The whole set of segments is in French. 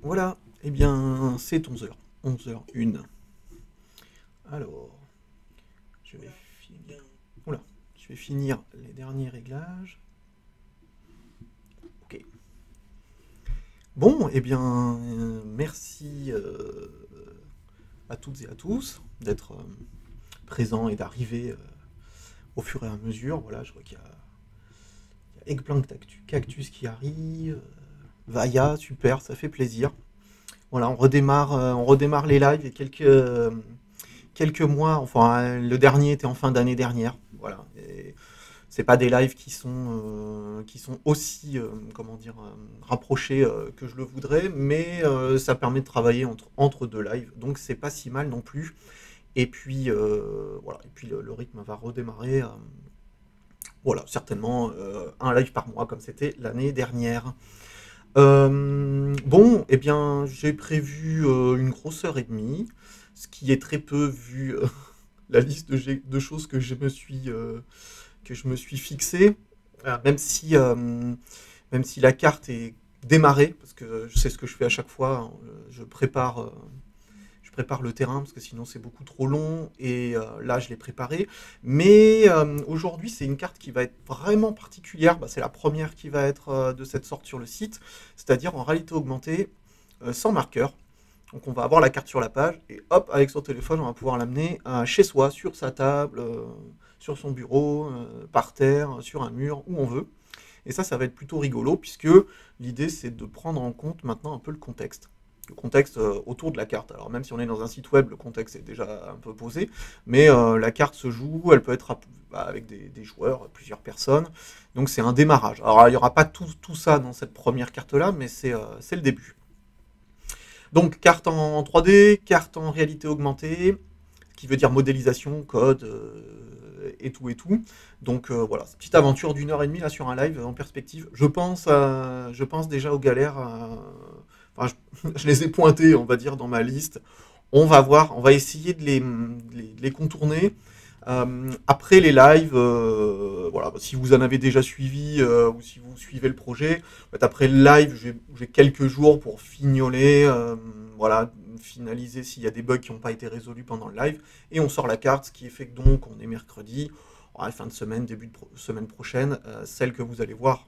Voilà, eh bien, c'est 11 h, 11 h 01. Alors, je vais finir. Oula, je vais finir les derniers réglages. Ok. Bon, eh bien, merci à toutes et à tous d'être présents et d'arriver au fur et à mesure. Voilà, je vois qu'il y a Eggplant Cactus qui arrive. Vaya, super, ça fait plaisir. Voilà, on redémarre les lives et quelques mois. Enfin, le dernier était en fin d'année dernière. Voilà. Et c'est pas des lives qui sont aussi, comment dire, rapprochés que je le voudrais, mais ça permet de travailler entre deux lives, donc c'est pas si mal non plus. Et puis voilà, et puis le rythme va redémarrer. Voilà, certainement un live par mois comme c'était l'année dernière. Bon, eh bien, j'ai prévu une grosse heure et demie, ce qui est très peu vu la liste de choses que je me suis fixé. Même si, même si la carte est démarrée, parce que je sais ce que je fais à chaque fois, hein, je prépare le terrain, parce que sinon c'est beaucoup trop long, et là je l'ai préparé. Mais aujourd'hui c'est une carte qui va être vraiment particulière, bah, c'est la première qui va être de cette sorte sur le site, c'est-à-dire en réalité augmentée, sans marqueur. Donc on va avoir la carte sur la page et hop, avec son téléphone, on va pouvoir l'amener chez soi, sur sa table, sur son bureau, par terre, sur un mur, où on veut. Et ça va être plutôt rigolo puisque l'idée c'est de prendre en compte maintenant un peu le contexte. Le contexte autour de la carte. Alors même si on est dans un site web, le contexte est déjà un peu posé, mais la carte se joue, elle peut être avec des joueurs, plusieurs personnes. Donc c'est un démarrage. Alors il n'y aura pas tout ça dans cette première carte-là, mais c'est le début. Donc carte en 3D, carte en réalité augmentée, qui veut dire modélisation, code et tout et tout. Donc voilà, petite aventure d'une heure et demie là sur un live en perspective. Je pense déjà aux galères. Enfin, je les ai pointés, on va dire, dans ma liste. On va voir, on va essayer de les contourner. Après les lives, voilà, si vous en avez déjà suivi ou si vous suivez le projet, après le live, j'ai quelques jours pour fignoler, voilà, finaliser s'il y a des bugs qui n'ont pas été résolus pendant le live, et on sort la carte, ce qui est fait que donc on est mercredi, fin de semaine, début de semaine prochaine, celle que vous allez voir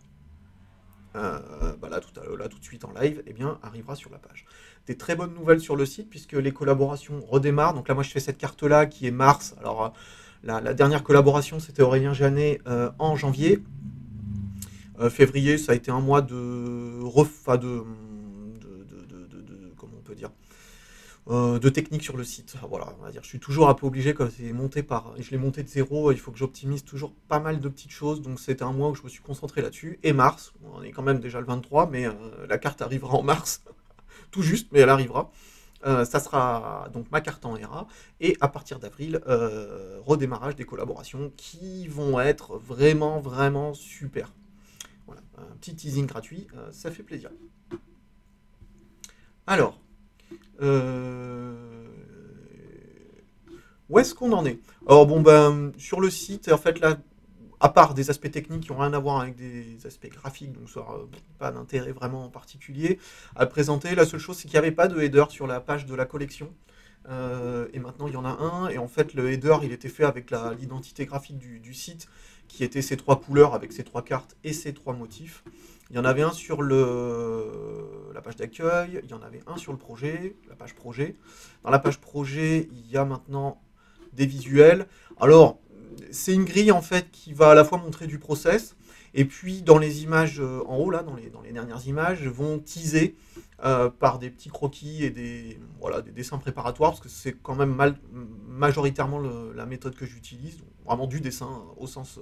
bah là tout de suite en live, eh bien, arrivera sur la page. Des très bonnes nouvelles sur le site puisque les collaborations redémarrent. Donc là, moi, je fais cette carte-là qui est mars. Alors, la dernière collaboration, c'était Aurélien Janet en janvier. Février, ça a été un mois comment on peut dire, de technique sur le site. Voilà, on va dire, je suis toujours un peu obligé quand c'est monté je l'ai monté de zéro, il faut que j'optimise toujours pas mal de petites choses, donc c'était un mois où je me suis concentré là-dessus. Et mars, on est quand même déjà le 23, mais la carte arrivera en mars, tout juste, mais elle arrivera. Ça sera donc ma carte en ERA, et à partir d'avril, redémarrage des collaborations qui vont être vraiment, vraiment super. Voilà, un petit teasing gratuit, ça fait plaisir. Alors, euh, où est-ce qu'on en est? Alors bon ben sur le site, en fait là, à part des aspects techniques qui n'ont rien à voir avec des aspects graphiques, donc ça pas d'intérêt vraiment particulier à présenter. La seule chose, c'est qu'il n'y avait pas de header sur la page de la collection. Et maintenant, il y en a un. Et en fait, le header, il était fait avec l'identité graphique du site, qui était ces trois couleurs avec ces trois cartes et ces trois motifs. Il y en avait un sur la page d'accueil, il y en avait un sur le projet, la page projet. Dans la page projet, il y a maintenant des visuels. Alors, c'est une grille en fait qui va à la fois montrer du process, et puis dans les images en haut, là, dans les dernières images, vont teaser par des petits croquis et voilà, des dessins préparatoires, parce que c'est quand même majoritairement la méthode que j'utilise, vraiment du dessin au sens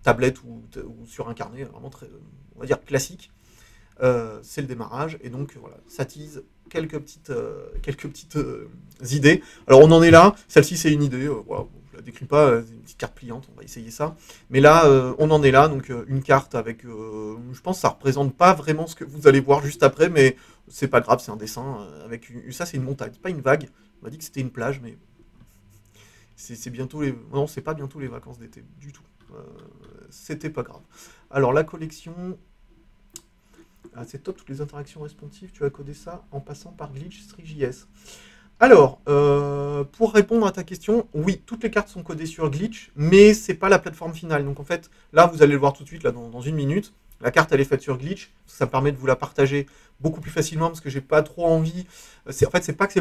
tablette ou sur un carnet, vraiment très, on va dire classique. C'est le démarrage, et donc voilà, ça tease quelques petites idées. Alors on en est là, celle-ci c'est une idée, voilà, je la décris pas, c'est une petite carte pliante, on va essayer ça. Mais là, on en est là, donc une carte avec, je pense que ça représente pas vraiment ce que vous allez voir juste après, mais c'est pas grave, c'est un dessin, ça c'est une montagne, c'est pas une vague, on m'a dit que c'était une plage, mais c'est bientôt non, c'est pas bientôt les vacances d'été, du tout. C'était pas grave. Alors la collection, Ah, c'est top, toutes les interactions responsives, tu as codé ça en passant par Glitch 3JS. Alors, pour répondre à ta question, oui, toutes les cartes sont codées sur Glitch, mais c'est pas la plateforme finale. Donc en fait, là, vous allez le voir tout de suite, là, dans une minute. La carte, elle est faite sur Glitch. Ça me permet de vous la partager beaucoup plus facilement parce que j'ai pas trop envie. En fait, c'est pas que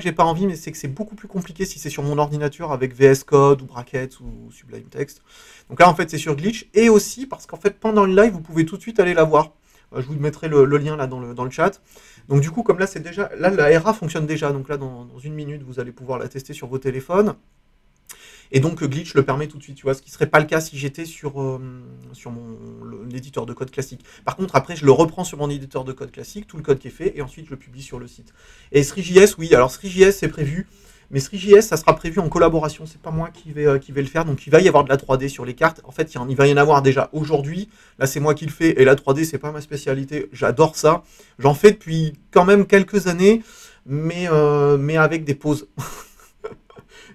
j'ai pas envie, mais c'est que c'est beaucoup plus compliqué si c'est sur mon ordinateur avec VS Code ou Brackets ou Sublime Text. Donc là, en fait, c'est sur Glitch. Et aussi parce qu'en fait, pendant le live, vous pouvez tout de suite aller la voir. Je vous mettrai le lien là dans le chat. Donc du coup, comme là, c'est déjà, là, la RA fonctionne déjà. Donc là, dans une minute, vous allez pouvoir la tester sur vos téléphones. Et donc Glitch le permet tout de suite, tu vois, ce qui ne serait pas le cas si j'étais sur l'éditeur de code classique. Par contre, après, je le reprends sur mon éditeur de code classique, tout le code qui est fait, et ensuite je le publie sur le site. Et 3JS, oui, alors 3JS c'est prévu, mais 3JS, ça sera prévu en collaboration, c'est pas moi qui vais le faire, donc il va y avoir de la 3D sur les cartes. En fait, il va y en avoir déjà aujourd'hui, là c'est moi qui le fais, et la 3D c'est pas ma spécialité, j'adore ça. J'en fais depuis quand même quelques années, mais avec des pauses.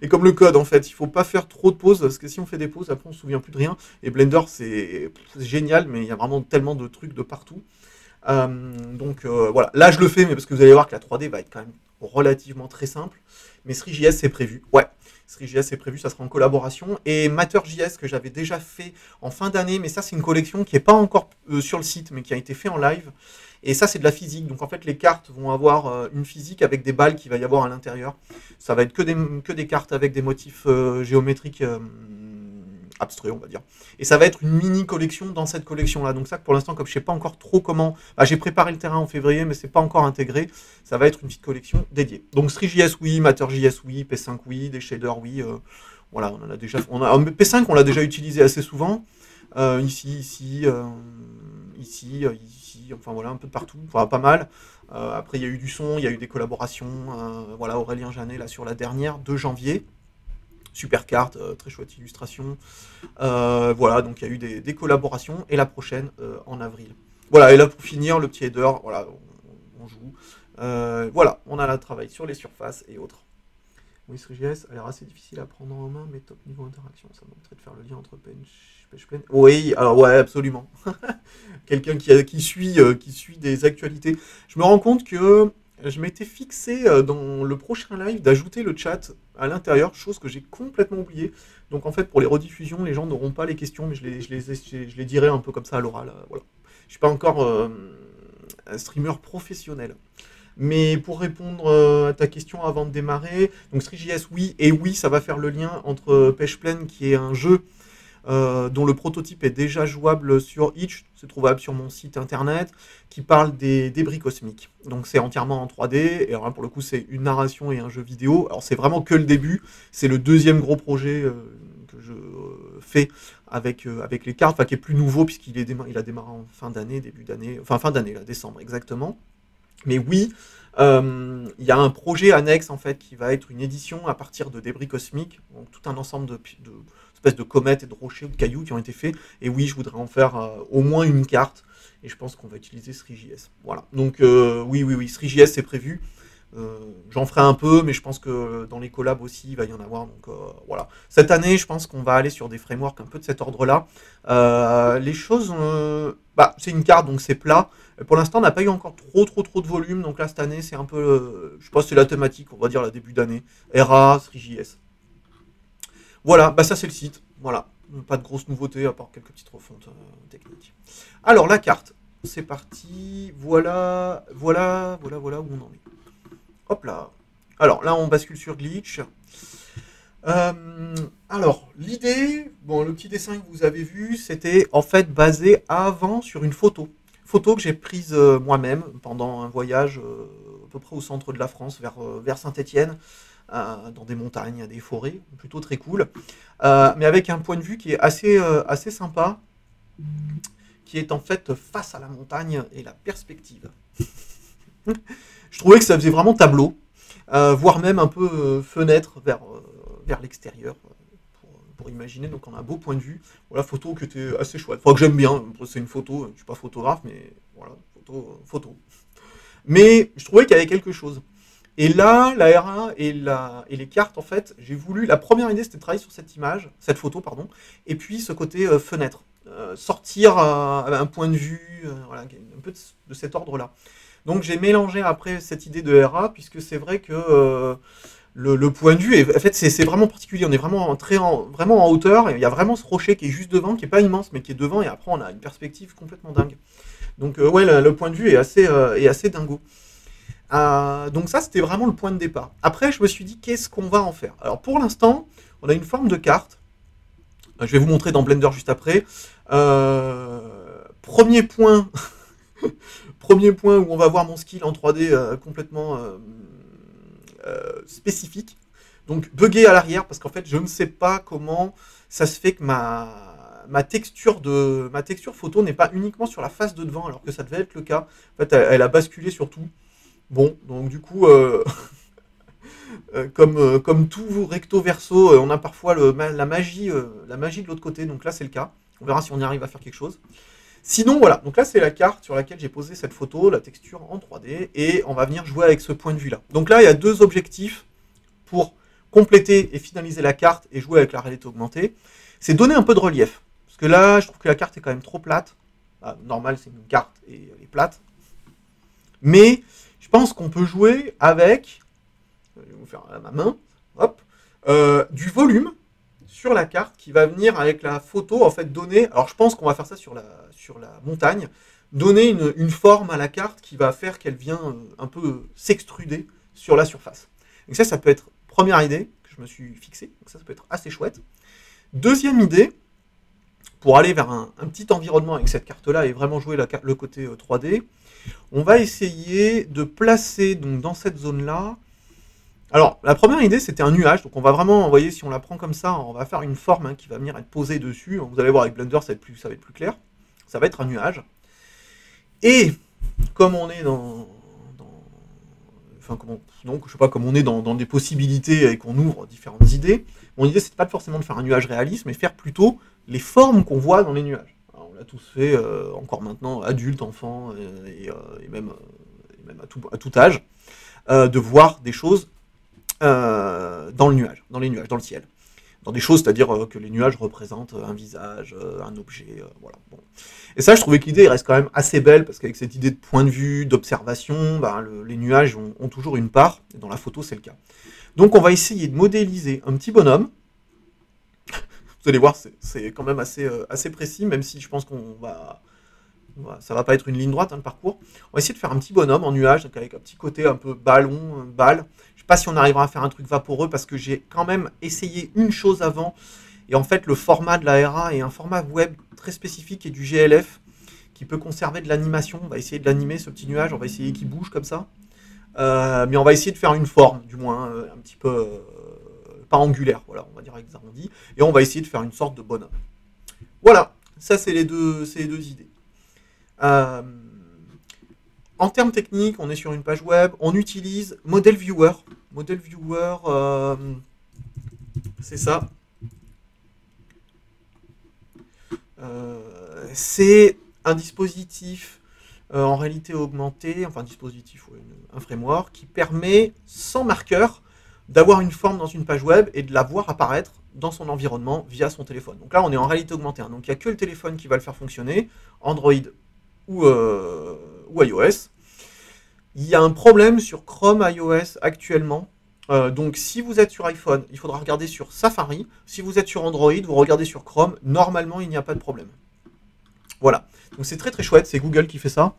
Et comme le code, en fait, il faut pas faire trop de pauses, parce que si on fait des pauses, après on se souvient plus de rien. Et Blender, c'est génial, mais il y a vraiment tellement de trucs de partout. Voilà, là je le fais, mais parce que vous allez voir que la 3D va être quand même relativement très simple. Mais 3JS c'est prévu, ouais. 3JS c'est prévu, ça sera en collaboration. Et Matter.js que j'avais déjà fait en fin d'année, mais ça c'est une collection qui n'est pas encore sur le site, mais qui a été fait en live. Et ça, c'est de la physique. Donc, en fait, les cartes vont avoir une physique avec des balles qu'il va y avoir à l'intérieur. Ça va être que des cartes avec des motifs géométriques abstraits, on va dire. Et ça va être une mini collection dans cette collection-là. Donc, ça, pour l'instant, comme je ne sais pas encore trop comment... j'ai préparé le terrain en février, mais ce n'est pas encore intégré. Ça va être une petite collection dédiée. Donc, 3JS, oui. Matter.js, oui. P5, oui. Des shaders, oui. Voilà, on en a déjà... P5, on l'a déjà utilisé assez souvent. Ici, enfin voilà, un peu de partout, enfin pas mal. Après, il y a eu du son, il y a eu des collaborations. Voilà, Aurélien Janet, là, sur la dernière, 2 janvier. Super carte, très chouette illustration. Voilà, donc il y a eu des collaborations. Et la prochaine, en avril. Voilà, et là, pour finir, le petit header, voilà, on joue. Voilà, on a le travail sur les surfaces et autres. Oui, 3JS a l'air assez difficile à prendre en main, mais top niveau interaction. Ça m'intéresserait de faire le lien entre PagePlane. Oui, alors ouais, absolument. Quelqu'un qui suit des actualités. Je me rends compte que je m'étais fixé dans le prochain live d'ajouter le chat à l'intérieur, chose que j'ai complètement oublié. Donc en fait, pour les rediffusions, les gens n'auront pas les questions, mais je les dirai un peu comme ça à l'oral. Voilà. Je ne suis pas encore un streamer professionnel. Mais pour répondre à ta question avant de démarrer, donc 3JS oui, et oui, ça va faire le lien entre PagePlane, qui est un jeu dont le prototype est déjà jouable sur Itch, c'est trouvable sur mon site internet, qui parle des débris cosmiques. Donc c'est entièrement en 3D, et alors là, pour le coup c'est une narration et un jeu vidéo. Alors c'est vraiment que le début, c'est le deuxième gros projet que je fais avec les cartes, enfin qui est plus nouveau puisqu'il a démarré en fin d'année, début d'année, enfin fin d'année, là, décembre exactement. Mais oui, il y a un projet annexe en fait qui va être une édition à partir de débris cosmiques, donc tout un ensemble espèces de comètes et de rochers ou de cailloux qui ont été faits. Et oui, je voudrais en faire au moins une carte. Et je pense qu'on va utiliser 3JS. Voilà. Donc oui, 3JS c'est prévu. J'en ferai un peu, mais je pense que dans les collabs aussi, il va y en avoir. Donc voilà. Cette année, je pense qu'on va aller sur des frameworks un peu de cet ordre-là. Les choses, c'est une carte, donc c'est plat. Pour l'instant, on n'a pas eu encore trop de volume. Donc là, cette année, c'est un peu, je pense, c'est la thématique, on va dire, la début d'année. RA, 3JS. Voilà, ça c'est le site. Voilà. Pas de grosses nouveautés à part quelques petites refontes techniques. Alors la carte, c'est parti. Voilà où on en est. Hop là. Alors là, on bascule sur Glitch. Alors l'idée, le petit dessin que vous avez vu, c'était en fait basé avant sur une photo. Photo que j'ai prise moi-même pendant un voyage à peu près au centre de la France, vers Saint-Étienne. Dans des montagnes, des forêts, plutôt très cool, mais avec un point de vue qui est assez sympa, qui est en fait face à la montagne et la perspective. Je trouvais que ça faisait vraiment tableau, voire même un peu fenêtre vers l'extérieur, pour imaginer. Donc on a un beau point de vue. Voilà, photo qui était assez chouette. Enfin, que j'aime bien, c'est une photo, je ne suis pas photographe, mais voilà, photo. Mais je trouvais qu'il y avait quelque chose. Et là, la R1 et les cartes, en fait, j'ai voulu... La première idée, c'était de travailler sur cette photo, pardon, et puis ce côté fenêtre. sortir un point de vue, voilà, un peu de cet ordre-là. Donc j'ai mélangé après cette idée de RA, puisque c'est vrai que le point de vue, en fait, c'est vraiment particulier. On est vraiment vraiment en hauteur, et il y a vraiment ce rocher qui est juste devant, qui est pas immense, mais qui est devant, et après on a une perspective complètement dingue. Donc ouais, le point de vue est assez dingo. Donc ça, c'était vraiment le point de départ. Après, je me suis dit, qu'est-ce qu'on va en faire? Alors pour l'instant, on a une forme de carte. Je vais vous montrer dans Blender juste après. Premier point, premier point où on va voir mon skill en 3D complètement spécifique. Donc buggé à l'arrière, parce qu'en fait, je ne sais pas comment ça se fait que ma texture photo n'est pas uniquement sur la face de devant, alors que ça devait être le cas. En fait, elle a basculé sur tout. Bon, donc du coup, comme tout recto verso, on a parfois la magie de l'autre côté. Donc là, c'est le cas. On verra si on y arrive à faire quelque chose. Sinon, voilà. Donc là, c'est la carte sur laquelle j'ai posé cette photo, la texture en 3D, et on va venir jouer avec ce point de vue-là. Donc là, il y a deux objectifs pour compléter et finaliser la carte et jouer avec la réalité augmentée. C'est donner un peu de relief. Parce que là, je trouve que la carte est quand même trop plate. Bah, normal, c'est une carte et elle est plate. Mais je pense qu'on peut jouer avec, je vais vous faire à ma main, hop, du volume sur la carte qui va venir avec la photo, en fait, donner, alors je pense qu'on va faire ça sur la montagne, donner une forme à la carte qui va faire qu'elle vient un peu s'extruder sur la surface. Donc ça peut être première idée que je me suis fixée, donc ça peut être assez chouette. Deuxième idée, pour aller vers un petit environnement avec cette carte-là et vraiment jouer le côté 3D, on va essayer de placer donc, dans cette zone-là. Alors, la première idée, c'était un nuage. Donc, on va vraiment, vous voyez, si on la prend comme ça, on va faire une forme qui va venir être posée dessus. Vous allez voir avec Blender, ça va être plus clair. Ça va être un nuage. Et, comme on est comme on est dans des possibilités et qu'on ouvre différentes idées, mon idée, c'est pas forcément de faire un nuage réaliste, mais faire plutôt les formes qu'on voit dans les nuages. Alors, on l'a tous fait, encore maintenant, adultes, enfants, et même à tout âge, de voir des choses dans les nuages, dans le ciel. Dans des choses, c'est-à-dire que les nuages représentent un visage, un objet, voilà. Bon. Et ça, je trouvais que l'idée reste quand même assez belle, parce qu'avec cette idée de point de vue, d'observation, les nuages ont toujours une part, et dans la photo, c'est le cas. Donc on va essayer de modéliser un petit bonhomme. Vous allez voir, c'est quand même assez précis, même si je pense ça va pas être une ligne droite, le parcours. On va essayer de faire un petit bonhomme en nuage, donc avec un petit côté un peu ballon, balle. Je sais pas si on arrivera à faire un truc vaporeux, parce que j'ai quand même essayé une chose avant, et en fait le format de la RA est un format web très spécifique et du GLF, qui peut conserver de l'animation. On va essayer de l'animer, ce petit nuage, on va essayer qu'il bouge comme ça. Mais on va essayer de faire une forme, du moins, un petit peu pas angulaire, voilà, on va dire avec des arrondis, et on va essayer de faire une sorte de bonhomme. Voilà, ça c'est les deux idées. En termes techniques, on est sur une page web, on utilise Model Viewer. Model Viewer, c'est ça. C'est un dispositif en réalité augmentée, enfin un dispositif, un framework qui permet, sans marqueur, d'avoir une forme dans une page web et de la voir apparaître dans son environnement via son téléphone. Donc là, on est en réalité augmentée, hein. Donc il n'y a que le téléphone qui va le faire fonctionner, Android ou iOS. Il y a un problème sur Chrome iOS actuellement. Donc si vous êtes sur iPhone, il faudra regarder sur Safari. Si vous êtes sur Android, vous regardez sur Chrome. Normalement, il n'y a pas de problème. Voilà. Donc c'est très très chouette. C'est Google qui fait ça.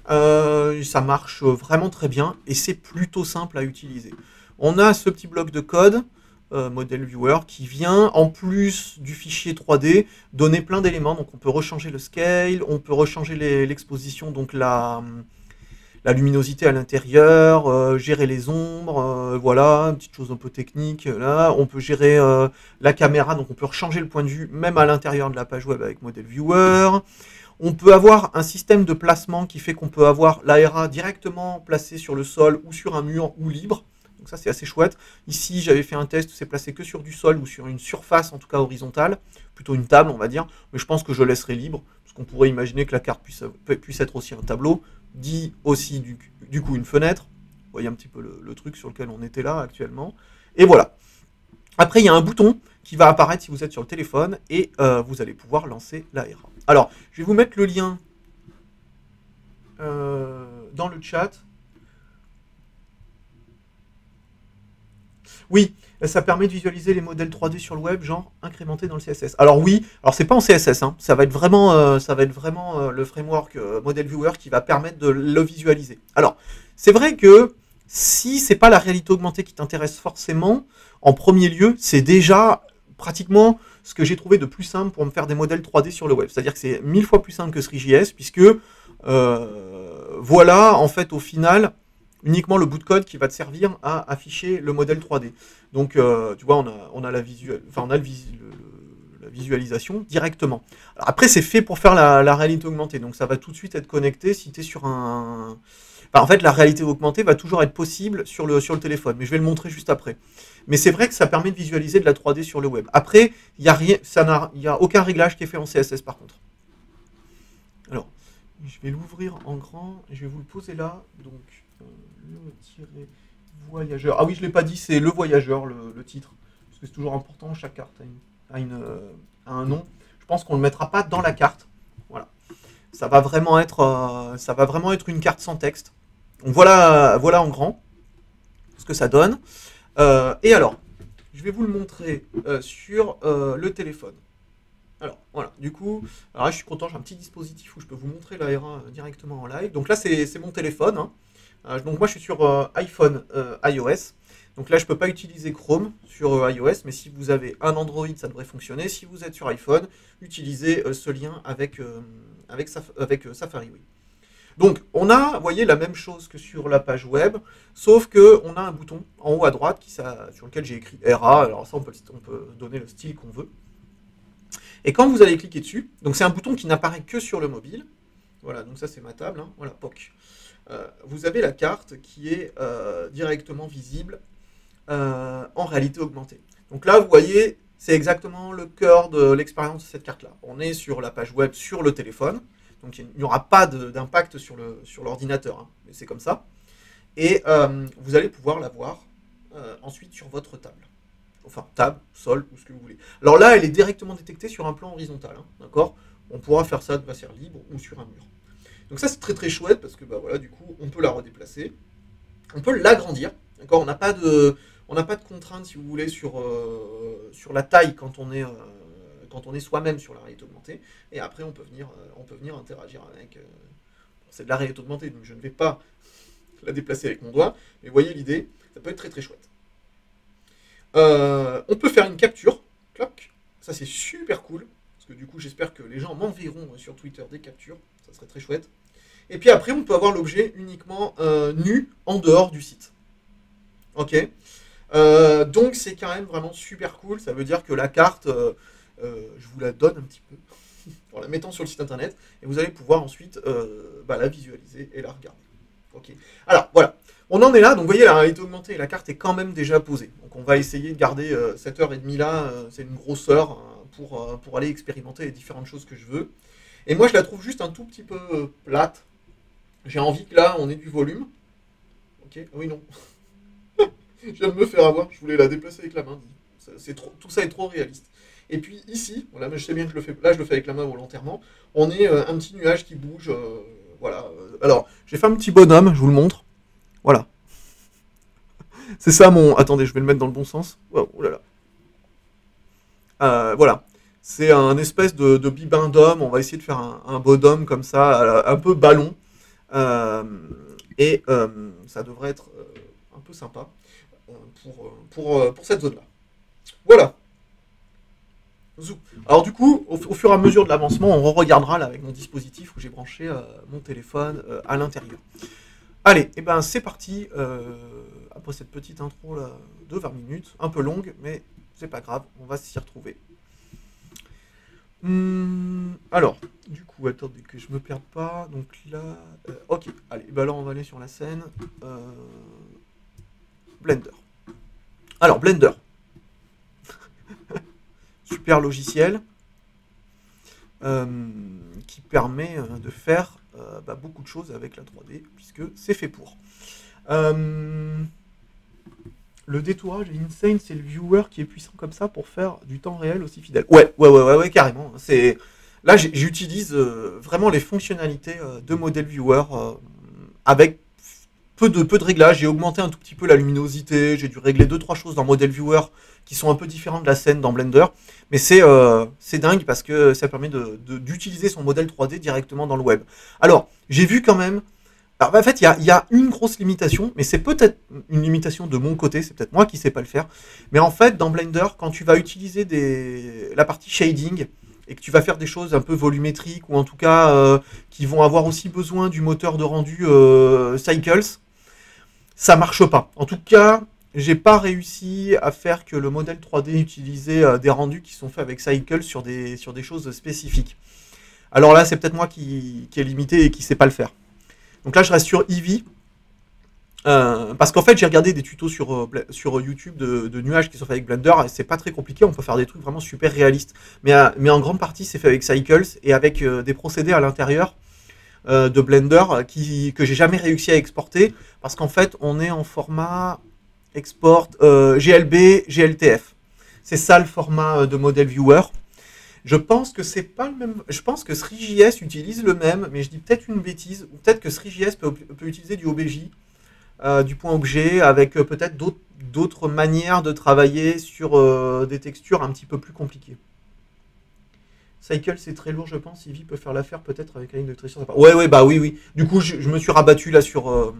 Ça marche vraiment très bien et c'est plutôt simple à utiliser. On a ce petit bloc de code, Model Viewer, qui vient, en plus du fichier 3D, donner plein d'éléments. Donc on peut rechanger le scale, on peut rechanger l'exposition, donc la luminosité à l'intérieur, gérer les ombres, voilà, une petite chose un peu technique. Là, on peut gérer la caméra, donc on peut rechanger le point de vue même à l'intérieur de la page web avec Model Viewer. On peut avoir un système de placement qui fait qu'on peut avoir l'ARA directement placée sur le sol ou sur un mur ou libre. Donc ça, c'est assez chouette. Ici, j'avais fait un test où c'est placé que sur du sol ou sur une surface, en tout cas horizontale, plutôt une table, on va dire. Mais je pense que je laisserai libre, parce qu'on pourrait imaginer que la carte puisse être aussi un tableau, dit aussi du coup une fenêtre. Vous voyez un petit peu le truc sur lequel on était là actuellement. Et voilà. Après, il y a un bouton qui va apparaître si vous êtes sur le téléphone et vous allez pouvoir lancer l'ARA. Alors, je vais vous mettre le lien dans le chat. Oui, ça permet de visualiser les modèles 3D sur le web, genre incrémentés dans le CSS. Alors oui, alors c'est pas en CSS, hein, ça va être vraiment, le framework Model Viewer qui va permettre de le visualiser. Alors, c'est vrai que si c'est pas la réalité augmentée qui t'intéresse forcément, en premier lieu, c'est déjà pratiquement ce que j'ai trouvé de plus simple pour me faire des modèles 3D sur le web. C'est-à-dire que c'est 1000 fois plus simple que Three.js, puisque voilà, en fait, au final, uniquement le bout de code qui va te servir à afficher le modèle 3D. Donc, tu vois, on a la visualisation directement. Alors après, c'est fait pour faire la réalité augmentée, donc ça va tout de suite être connecté si tu es sur un... Enfin, en fait, la réalité augmentée va toujours être possible sur le téléphone, mais je vais le montrer juste après. Mais c'est vrai que ça permet de visualiser de la 3D sur le web. Après, il n'y a aucun réglage qui est fait en CSS par contre. Alors, je vais l'ouvrir en grand, et je vais vous le poser là, donc... le tiret voyageur. Ah oui, je ne l'ai pas dit, c'est le voyageur, le titre. Parce que c'est toujours important, chaque carte a un nom. Je pense qu'on ne le mettra pas dans la carte. Voilà. Ça va vraiment être une carte sans texte. Donc voilà en grand ce que ça donne. Et alors, je vais vous le montrer sur le téléphone. Alors, voilà, du coup, alors là, je suis content, j'ai un petit dispositif où je peux vous montrer l'ARA directement en live. Donc là, c'est mon téléphone, hein. Donc moi je suis sur iPhone iOS. Donc là je ne peux pas utiliser Chrome sur iOS, mais si vous avez un Android ça devrait fonctionner. Si vous êtes sur iPhone, utilisez ce lien avec Safari. Oui. Donc on a, vous voyez, la même chose que sur la page web, sauf qu'on a un bouton en haut à droite sur lequel j'ai écrit RA. Alors ça on peut donner le style qu'on veut. Et quand vous allez cliquer dessus, donc c'est un bouton qui n'apparaît que sur le mobile. Voilà, donc ça c'est ma table, hein. Voilà, POC. Vous avez la carte qui est directement visible en réalité augmentée. Donc là, vous voyez, c'est exactement le cœur de l'expérience de cette carte-là. On est sur la page web sur le téléphone, donc il n'y aura pas d'impact sur l'ordinateur, hein, mais c'est comme ça. Et vous allez pouvoir la voir ensuite sur votre table. Enfin, table, sol, ou ce que vous voulez. Alors là, elle est directement détectée sur un plan horizontal, hein, d'accord ? On pourra faire ça de manière libre ou sur un mur. Donc ça c'est très très chouette parce que bah voilà, du coup on peut la redéplacer, on peut l'agrandir, d'accord. On n'a pas de contrainte si vous voulez sur la taille quand on est soi-même sur la réalité augmentée. Et après on peut venir interagir avec. C'est de la réalité augmentée donc je ne vais pas la déplacer avec mon doigt, mais vous voyez l'idée, ça peut être très très chouette. On peut faire une capture, cloc, ça c'est super cool. Parce que du coup j'espère que les gens m'enverront sur Twitter des captures, ça serait très chouette. Et puis après, on peut avoir l'objet uniquement nu en dehors du site. Ok. Donc c'est quand même vraiment super cool. Ça veut dire que la carte, je vous la donne un petit peu en la mettant sur le site internet et vous allez pouvoir ensuite la visualiser et la regarder. Ok. Alors voilà, on en est là. Donc vous voyez, la réalité augmentée, la carte est quand même déjà posée. Donc on va essayer de garder cette heure et demie là. C'est une grosse heure pour aller expérimenter les différentes choses que je veux. Et moi, je la trouve juste un tout petit peu plate. J'ai envie que là, on ait du volume. Ok, oui, non. Je viens de me faire avoir, je voulais la déplacer avec la main. Tout ça est trop réaliste. Et puis ici, voilà, je sais bien que je le fais, là je le fais avec la main volontairement, on est un petit nuage qui bouge. Voilà. Alors, j'ai fait un petit bonhomme, je vous le montre. Voilà. C'est ça mon... Attendez, je vais le mettre dans le bon sens. Oh là là. Voilà. C'est un espèce de bibin d'homme. On va essayer de faire un bonhomme comme ça, un peu ballon. Et ça devrait être un peu sympa pour cette zone-là. Voilà. Alors du coup, au fur et à mesure de l'avancement, on regardera là avec mon dispositif où j'ai branché mon téléphone à l'intérieur. Allez, et ben c'est parti. Après cette petite intro là, de 20 minutes, un peu longue, mais c'est pas grave, on va s'y retrouver. Alors, du coup, attendez que je me perde pas. Donc là, ok, allez, bah là on va aller sur la scène. Blender. Alors, Blender. Super logiciel qui permet de faire beaucoup de choses avec la 3D, puisque c'est fait pour. Le Le détourage est insane, c'est le viewer qui est puissant comme ça pour faire du temps réel aussi fidèle. Ouais, carrément. Là, j'utilise vraiment les fonctionnalités de Model Viewer avec peu de réglages. J'ai augmenté un tout petit peu la luminosité, j'ai dû régler 2-3 choses dans Model Viewer qui sont un peu différentes de la scène dans Blender. Mais c'est dingue parce que ça permet d'utiliser son modèle 3D directement dans le web. Alors, j'ai vu quand même. Alors, en fait, il y a une grosse limitation, mais c'est peut-être une limitation de mon côté, c'est peut-être moi qui ne sais pas le faire. Mais en fait, dans Blender, quand tu vas utiliser la partie shading et que tu vas faire des choses un peu volumétriques ou en tout cas qui vont avoir aussi besoin du moteur de rendu Cycles, ça marche pas. En tout cas, j'ai pas réussi à faire que le modèle 3D utilisait des rendus qui sont faits avec Cycles sur des choses spécifiques. Alors là, c'est peut-être moi qui est limité et qui sait pas le faire. Donc là, je reste sur Eevee. Parce qu'en fait, j'ai regardé des tutos sur YouTube de nuages qui sont faits avec Blender et c'est pas très compliqué. On peut faire des trucs vraiment super réalistes. Mais en grande partie, c'est fait avec Cycles et avec des procédés à l'intérieur de Blender que j'ai jamais réussi à exporter parce qu'en fait, on est en format export GLB, GLTF. C'est ça le format de Model Viewer. Je pense que c'est pas le même. Je pense que Three.js utilise le même, mais je dis peut-être une bêtise. Ou peut-être que Three.js peut utiliser du OBJ, du point objet, avec peut-être d'autres manières de travailler sur des textures un petit peu plus compliquées. Cycle, c'est très lourd, je pense. Eevee peut faire l'affaire peut-être avec la ligne de texture. Ouais, bah oui. Du coup, je me suis rabattu là sur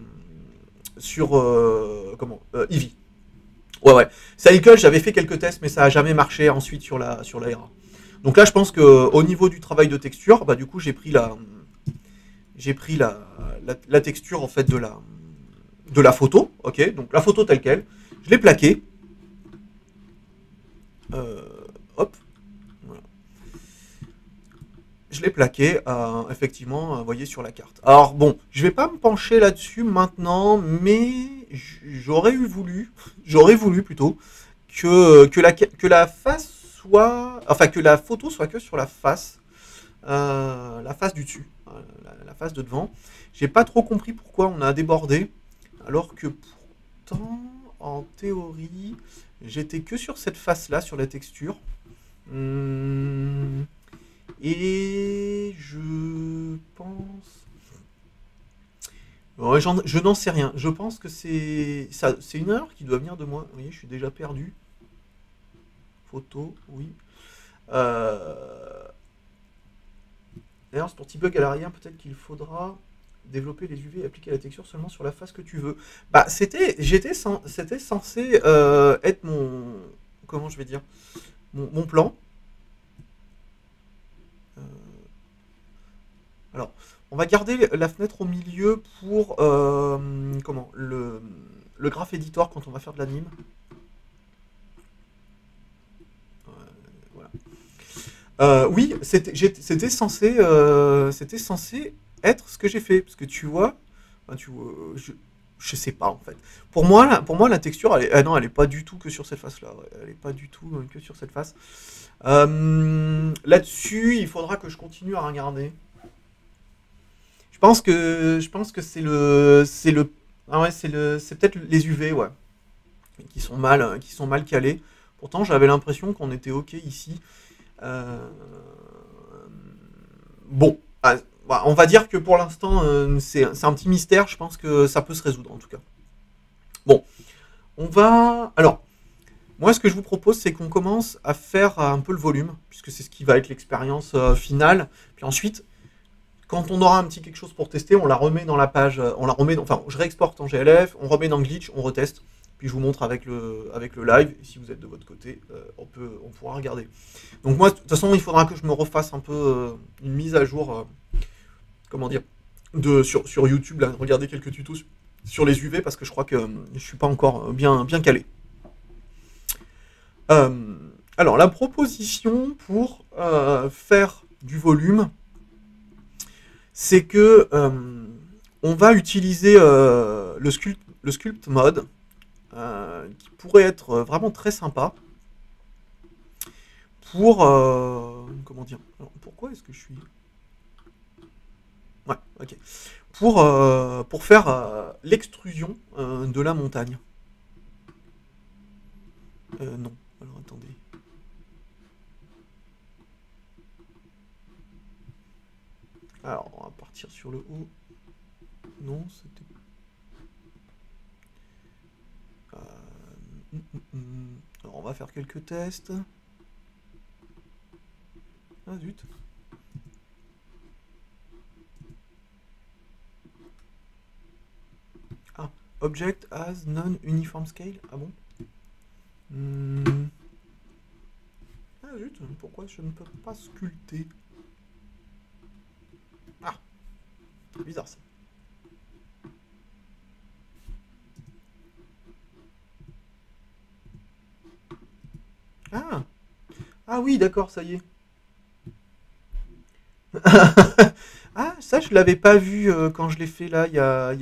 Eevee. Ouais. Cycle, j'avais fait quelques tests, mais ça a jamais marché ensuite sur la ERA. Donc là, je pense que au niveau du travail de texture, bah du coup, j'ai pris la texture en fait de la photo, ok. Donc la photo telle quelle, je l'ai plaquée. Hop, voilà. Je l'ai plaqué, effectivement, vous voyez sur la carte. Alors bon, je vais pas me pencher là-dessus maintenant, mais j'aurais voulu plutôt que la face soit, enfin que la photo soit que sur la face du dessus, la face de devant. J'ai pas trop compris pourquoi on a débordé, alors que pourtant, en théorie, j'étais que sur cette face-là, sur la texture. Et je pense... Ouais, je n'en sais rien. Je pense que c'est une erreur qui doit venir de moi. Vous voyez, je suis déjà perdu. Photo, oui. D'ailleurs, ce petit bug à l'arrière, peut-être qu'il faudra développer les UV et appliquer la texture seulement sur la face que tu veux. Bah, c'était censé être mon... Comment je vais dire mon plan. Alors, on va garder la fenêtre au milieu pour le graph editor quand on va faire de l'anime. Voilà. Oui, c'était censé être ce que j'ai fait, parce que tu vois, je sais pas en fait. Pour moi, la texture, elle est pas du tout que sur cette face-là. Ouais. Elle est pas du tout que sur cette face. Là-dessus, il faudra que je continue à regarder. Je pense que c'est peut-être les UV, ouais, qui sont mal calés. Pourtant, j'avais l'impression qu'on était ok ici. Bon, on va dire que pour l'instant, c'est un petit mystère. Je pense que ça peut se résoudre en tout cas. Bon, on va. Alors, moi, ce que je vous propose, c'est qu'on commence à faire un peu le volume, puisque c'est ce qui va être l'expérience finale. Puis ensuite, quand on aura un petit quelque chose pour tester, on la remet dans la page, je réexporte en GLF, on remet dans Glitch, on reteste, puis je vous montre avec le live, et si vous êtes de votre côté, on pourra regarder. Donc moi, de toute façon, il faudra que je me refasse un peu une mise à jour, sur YouTube, là, regarder quelques tutos sur les UV, parce que je crois que je suis pas encore bien calé. Alors, la proposition pour faire du volume, c'est que on va utiliser le sculpt mode, qui pourrait être vraiment très sympa pour comment dire. Alors, pourquoi est-ce que je suis... Ouais, ok. Pour faire l'extrusion de la montagne. Non. Alors attendez. Alors, on va partir sur le haut. Non, c'était... Alors, on va faire quelques tests. Ah zut. Ah, object has non-uniform scale. Ah bon? Ah zut, pourquoi je ne peux pas sculpter? Ah, c'est bizarre ça. Ah, ah oui, d'accord, ça y est. Ah, ça, je l'avais pas vu quand je l'ai fait là.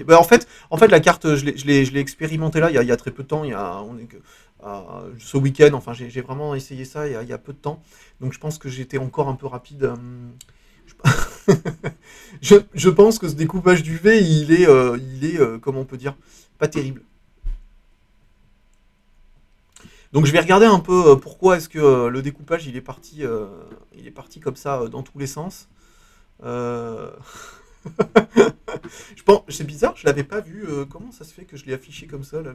Bah, en fait, la carte, je l'ai expérimenté là il y a très peu de temps. Ce week-end, enfin, j'ai vraiment essayé ça il y a peu de temps. Donc, je pense que j'étais encore un peu rapide. Je pense que ce découpage du V, comment on peut dire, pas terrible. Donc, je vais regarder un peu pourquoi est-ce que le découpage il est parti comme ça dans tous les sens. Euh, c'est bizarre, je l'avais pas vu. Comment ça se fait que je l'ai affiché comme ça là,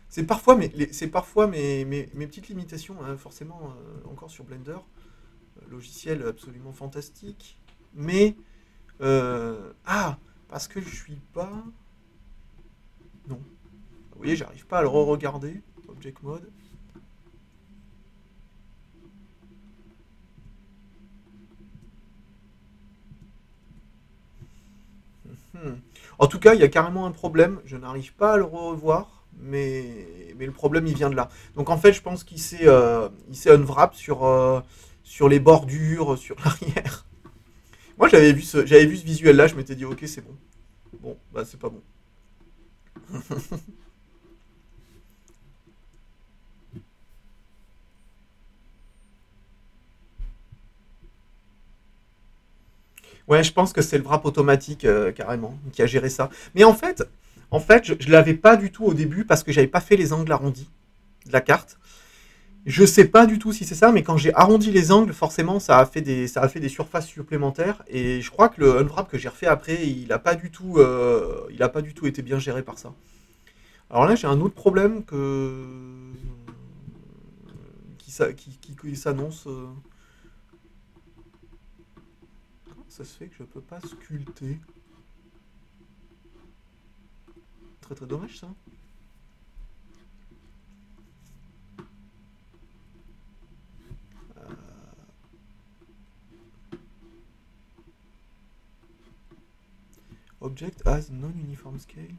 c'est parfois mes petites limitations, hein, forcément, encore sur Blender, logiciel absolument fantastique. Mais ah, parce que je suis pas. Non. Vous voyez, j'arrive pas à le re-regarder. Object Mode. Hmm. En tout cas, il y a carrément un problème. Je n'arrive pas à le revoir, mais le problème, il vient de là. Donc en fait, je pense qu'il s'est unwrap sur les bordures, sur l'arrière. Moi, j'avais vu ce visuel-là, je m'étais dit, ok, c'est bon. Bon, bah, c'est pas bon. Ouais, je pense que c'est le wrap automatique, carrément, qui a géré ça. Mais en fait, je l'avais pas du tout au début parce que j'avais pas fait les angles arrondis de la carte. Je sais pas du tout si c'est ça, mais quand j'ai arrondi les angles, forcément, ça a fait des surfaces supplémentaires. Et je crois que le unwrap que j'ai refait après, il a pas du tout été bien géré par ça. Alors là, j'ai un autre problème qui s'annonce. Comment ça se fait que je peux pas sculpter? Très très dommage ça. Object has non-uniform scale.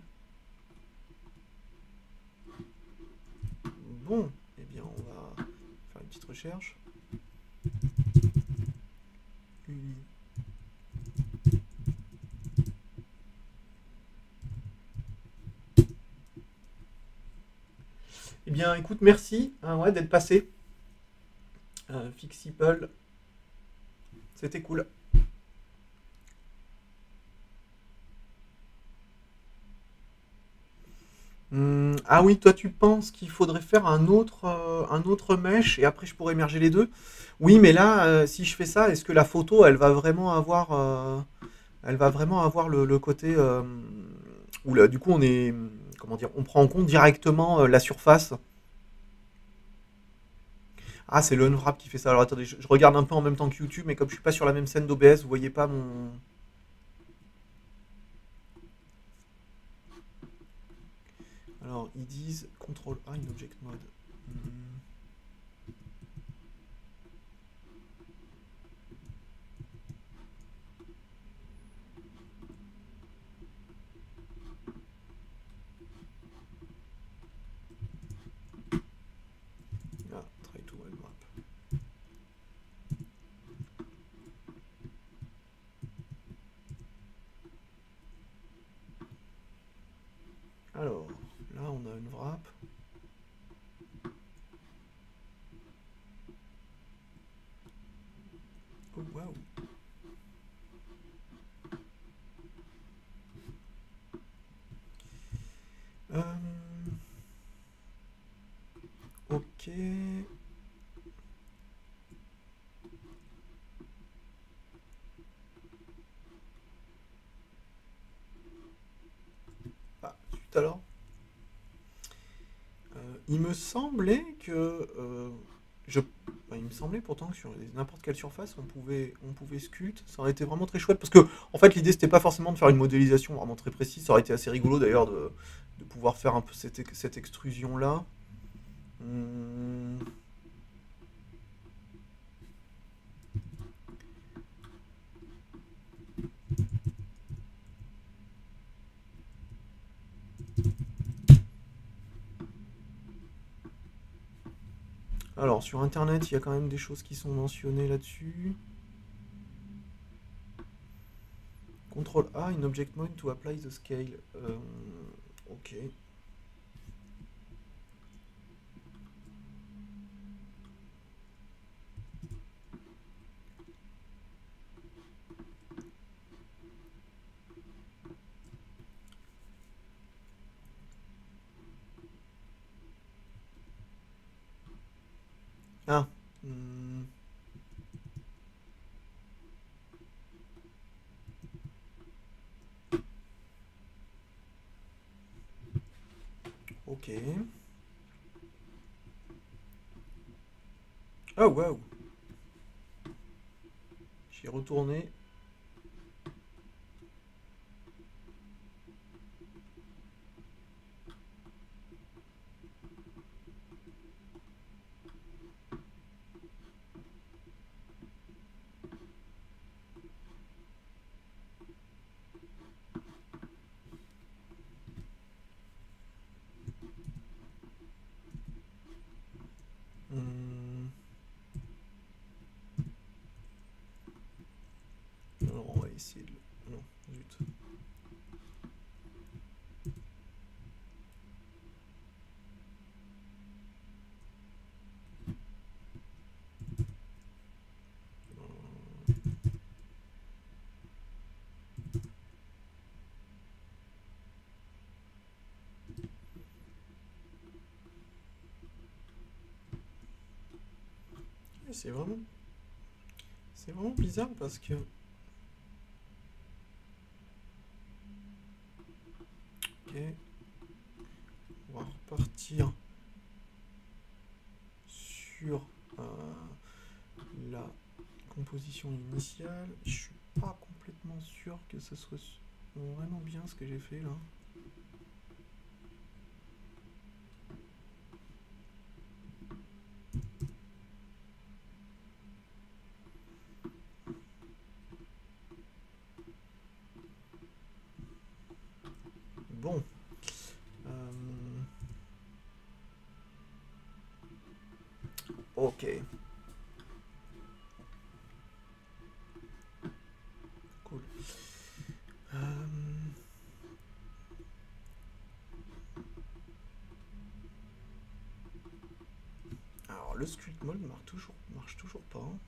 Bon, eh bien, on va faire une petite recherche. UI. Eh bien, écoute, merci hein, ouais, d'être passé. Fixable, c'était cool. Ah oui, toi tu penses qu'il faudrait faire un autre mesh et après je pourrais merger les deux? Oui, mais là, si je fais ça, est-ce que la photo, elle va vraiment avoir le côté où là, du coup, comment dire, on prend en compte directement la surface. Ah, c'est le Unwrap qui fait ça. Alors attendez, je regarde un peu en même temps que YouTube, mais comme je suis pas sur la même scène d'OBS, vous voyez pas mon. Alors, ils disent Ctrl A in Object Mode. Hmm. Ah, try to Unwrap. Alors, là, on a Unwrap. Ok. Ah, zut alors. Il me semblait que je, il me semblait pourtant que sur n'importe quelle surface on pouvait sculpter. Ça aurait été vraiment très chouette parce que en fait l'idée c'était pas forcément de faire une modélisation vraiment très précise. Ça aurait été assez rigolo d'ailleurs de pouvoir faire un peu cette extrusion là. Hum, Alors sur internet il y a quand même des choses qui sont mentionnées là-dessus. Control A in object mode to apply the scale. Ok. Ah. hum, ok. Ah waouh. J'y ai retourné. Hum, Alors on va essayer de... Non, zut. C'est vraiment bizarre parce que... Ok, on va repartir sur la composition initiale. Je suis pas complètement sûr que ce soit vraiment bien ce que j'ai fait là. Bon. Ok. Cool. Alors le sculpt mode marche toujours pas. Hein.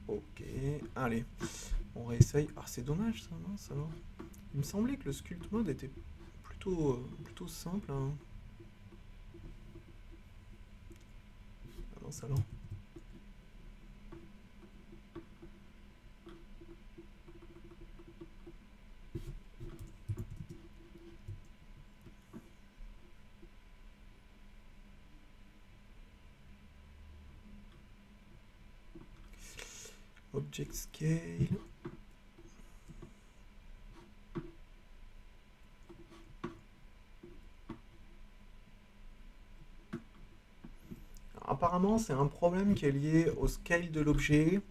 Ok, allez, on réessaye. Ah, c'est dommage ça, mince alors. Il me semblait que le sculpt mode était plutôt simple. Hein. Ah, mince alors. Object scale. Alors, apparemment, c'est un problème qui est lié au scale de l'objet.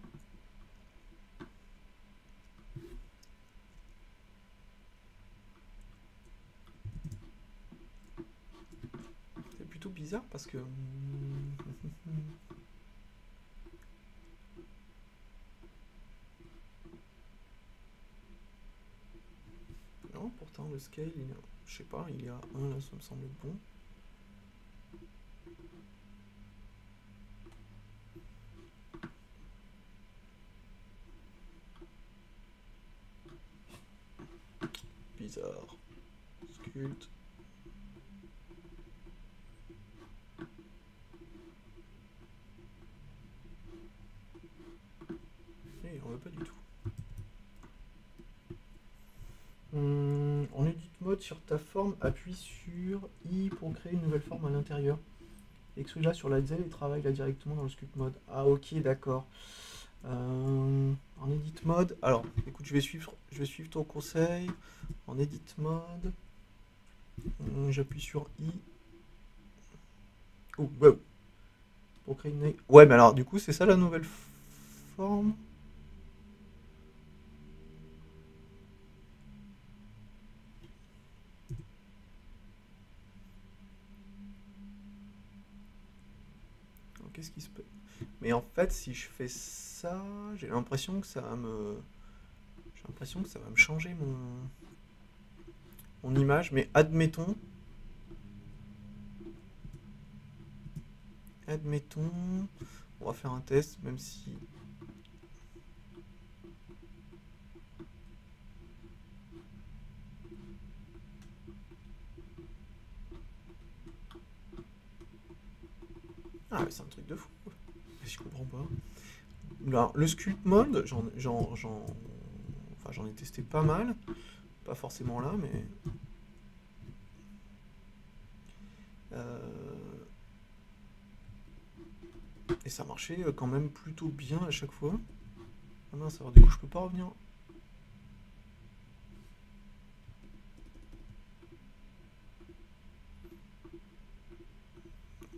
C'est plutôt bizarre parce que... Non, pourtant le scale, je sais pas, il y a un là, ça me semble bon. Bizarre. Sculpt. Et on veut pas du tout. En edit mode sur ta forme, appuie sur I pour créer une nouvelle forme à l'intérieur. Extrude-la sur la zelle et travaille là directement dans le sculpt mode. Ah ok, d'accord. En edit mode, alors écoute, je vais suivre ton conseil. En edit mode, j'appuie sur I. Oh, wow. Pour créer une. Ouais, mais alors du coup, c'est ça la nouvelle forme. Qu'est-ce qui se peut? Mais en fait, si je fais ça, j'ai l'impression que ça va me. J'ai l'impression que ça va me changer mon image, mais admettons. Admettons. On va faire un test, même si. Ah, c'est un truc de fou. Je comprends pas. Alors, le sculpt mode, j'en ai testé pas mal. Pas forcément là, mais. Et ça marchait quand même plutôt bien à chaque fois. Ah mince, alors du coup je peux pas revenir.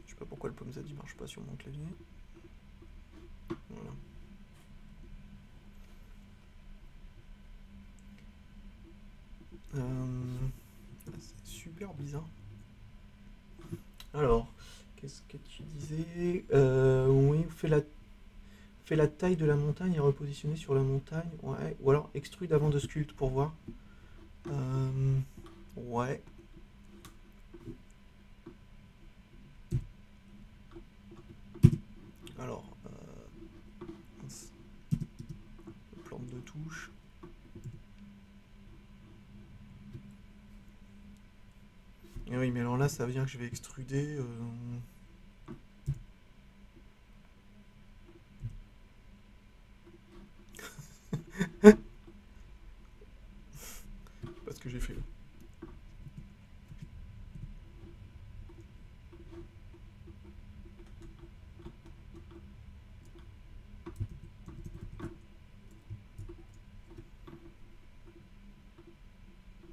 Je sais pas pourquoi le POMZ il marche pas sur mon clavier. Voilà. C'est super bizarre. Alors, qu'est-ce que tu disais? Oui, fais la taille de la montagne et repositionner sur la montagne. Ouais, ou alors extrude avant de sculpt pour voir. Ouais. Alors, plante de touche. Et oui, mais alors là, ça veut dire que je vais extruder. Parce que j'ai fait.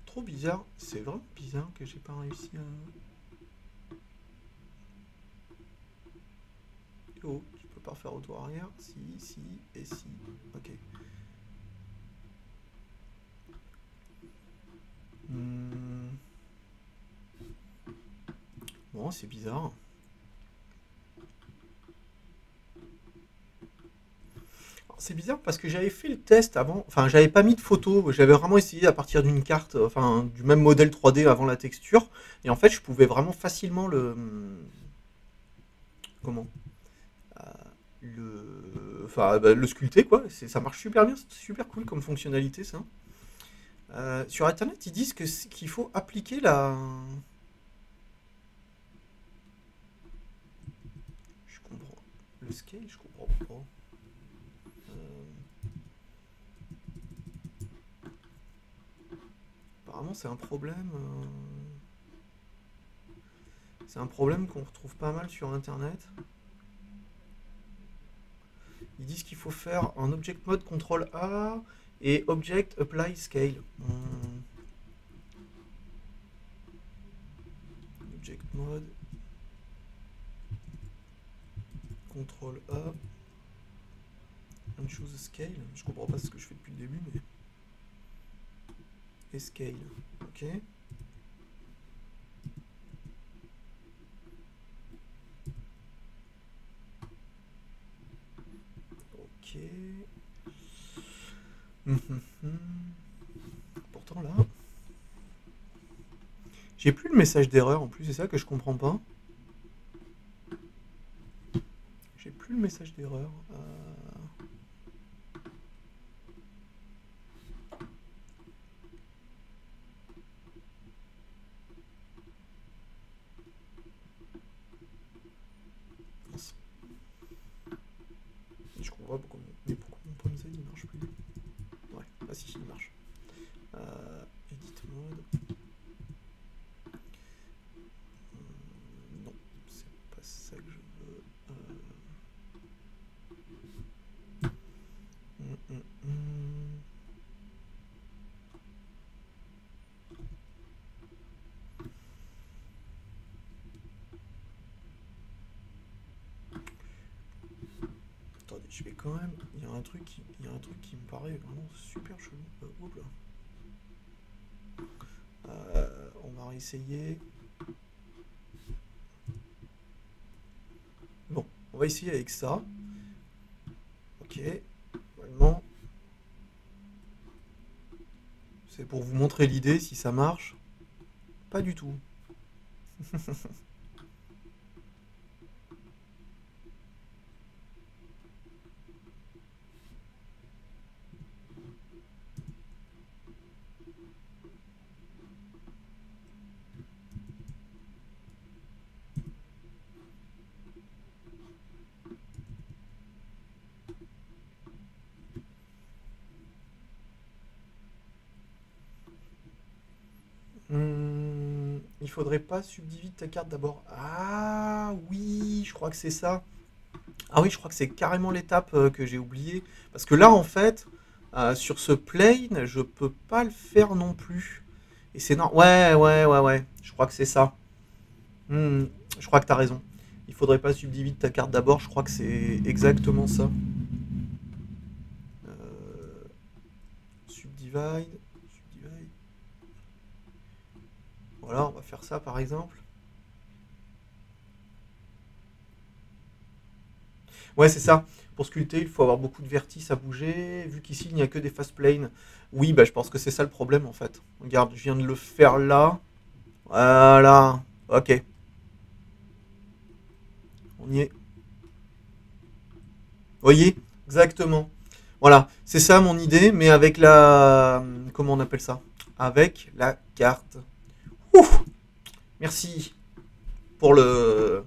Trop bizarre, c'est vraiment bizarre que j'ai pas réussi à. Oh, tu peux pas faire retour arrière. Si, si et si. Ok. Bon, c'est bizarre. C'est bizarre parce que j'avais fait le test avant, enfin j'avais pas mis de photo, j'avais vraiment essayé à partir d'une carte, enfin du même modèle 3D avant la texture, et en fait je pouvais vraiment facilement comment le sculpter quoi, ça marche super bien, c'est super cool comme fonctionnalité ça. Sur internet ils disent qu'il faut appliquer je comprends, le scale je comprends pas. Apparemment c'est un problème. C'est un problème qu'on retrouve pas mal sur internet. Ils disent qu'il faut faire un object mode CTRL A et object apply scale. Object mode CTRL A and choose scale. Je comprends pas ce que je fais depuis le début, mais. Et scale. Ok. Ok. Pourtant là. J'ai plus le message d'erreur en plus, c'est ça que je comprends pas. J'ai plus le message d'erreur. Mince. Je comprends pas pourquoi, mais pourquoi mon point de il marche plus. Ouais, ah si, il marche. Edit mode. Non, c'est pas ça que je veux. Attendez, je vais quand même. Il y a un truc qui me paraît vraiment super chelou. Hop là. On va réessayer. Bon, on va essayer avec ça. Ok. Normalement, c'est pour vous montrer l'idée si ça marche. Pas du tout. Il faudrait pas subdiviser ta carte d'abord. Ah oui, je crois que c'est ça. Ah oui, je crois que c'est carrément l'étape que j'ai oubliée. Parce que là, en fait, sur ce plane, je peux pas le faire non plus. Et c'est non. Ouais, ouais, ouais, ouais. Je crois que c'est ça. Hmm, je crois que t'as raison. Il faudrait pas subdiviser ta carte d'abord. Je crois que c'est exactement ça. Subdivide. Subdivide. Voilà, on va faire ça par exemple. Ouais, c'est ça. Pour sculpter, il faut avoir beaucoup de vertices à bouger. Vu qu'ici, il n'y a que des fast planes. Oui, bah, je pense que c'est ça le problème en fait. Regarde, je viens de le faire là. Voilà. Ok. On y est. Vous voyez? Exactement. Voilà. C'est ça mon idée, mais avec la. Comment on appelle ça? Avec la carte. Ouf. Merci pour le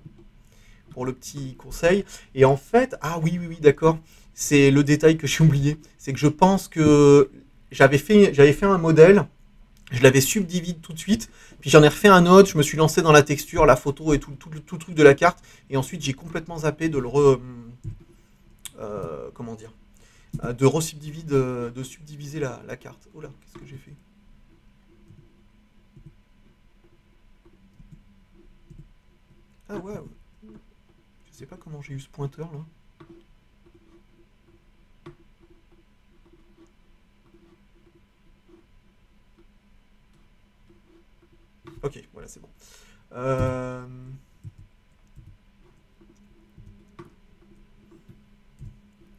petit conseil. Et en fait, ah oui, oui, oui, d'accord. C'est le détail que j'ai oublié. C'est que je pense que j'avais fait un modèle, je l'avais subdivisé tout de suite, puis j'en ai refait un autre, je me suis lancé dans la texture, la photo et tout le truc de la carte, et ensuite j'ai complètement zappé de comment dire, de subdiviser la carte. Oh là, qu'est-ce que j'ai fait? Ah ouais, je sais pas comment j'ai eu ce pointeur là. Ok, voilà, c'est bon. Euh,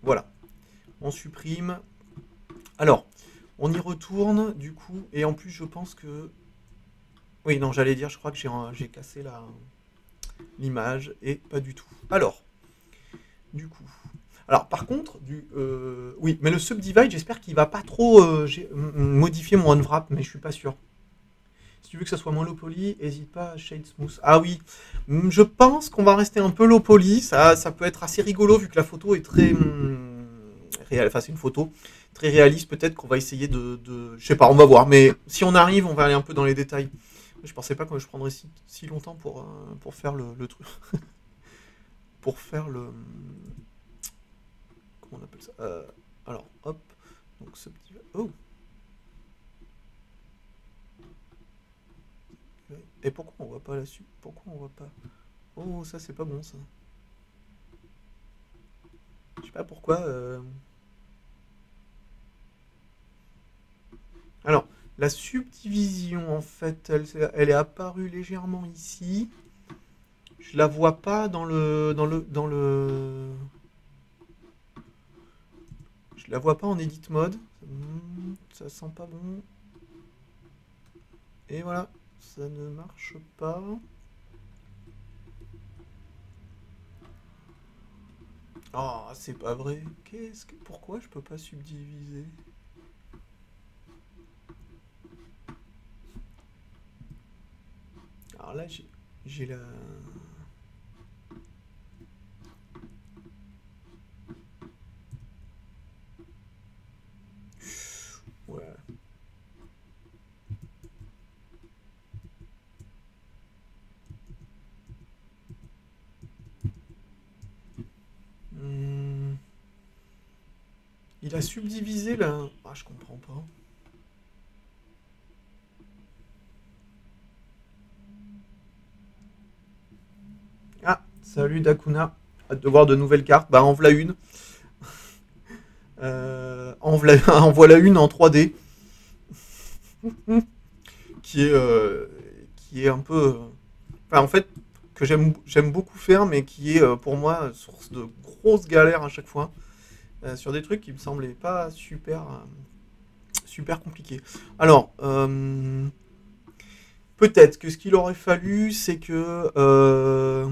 Voilà, on supprime. Alors, on y retourne du coup, et en plus je pense que... Oui, non, j'allais dire, je crois que j'ai cassé l'image, et pas du tout. Alors, du coup... Alors, par contre, oui, mais le subdivide, j'espère qu'il va pas trop modifier mon unwrap, mais je suis pas sûr. Si tu veux que ça soit moins low poly, n'hésite pas à shade smooth. Ah oui, je pense qu'on va rester un peu low poly. Ça peut être assez rigolo vu que la photo est très réelle. Enfin, c'est une photo très réaliste. Peut-être qu'on va essayer je sais pas, on va voir. Mais si on arrive, on va aller un peu dans les détails. Je pensais pas que je prendrais si longtemps pour faire le truc. Pour faire le. Comment on appelle ça Alors, hop. Donc, ce petit. Oh. Et pourquoi on voit pas là-dessus? Pourquoi on voit pas? Oh, ça c'est pas bon ça. Je sais pas pourquoi. Alors, la subdivision, en fait, elle est apparue légèrement ici. Je la vois pas Je la vois pas en edit mode. Ça sent pas bon. Et voilà, ça ne marche pas. Ah, c'est pas vrai. Pourquoi je peux pas subdiviser? Alors là, j'ai la... Ouais. Hmm. Il a subdivisé là. Ah, je comprends pas. Ah, salut Dakuna. Hâte de voir de nouvelles cartes. Bah, en voilà une. En voilà une en 3D. qui est, euh, qui est un peu. Enfin, en fait, que j'aime beaucoup faire, mais qui est pour moi source de grosses galères à chaque fois. Sur des trucs qui me semblaient pas super compliqués. Alors, peut-être que ce qu'il aurait fallu, c'est que.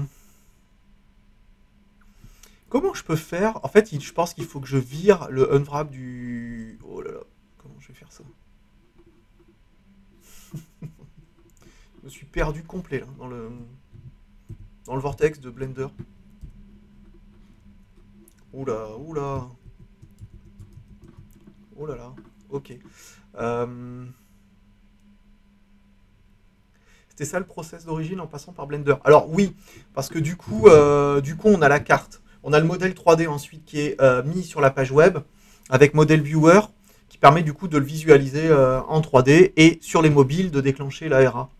Comment je peux faire? En fait, je pense qu'il faut que je vire le unwrap du. Oh là là, comment je vais faire ça? Je me suis perdu complet là, dans le vortex de Blender. Oula, oula, oh là là, ok. Euh, C'était ça le process d'origine en passant par Blender. Alors oui, parce que du coup, on a la carte. On a le modèle 3D ensuite qui est mis sur la page web avec Model Viewer qui permet du coup de le visualiser en 3D et sur les mobiles de déclencher l'ARA.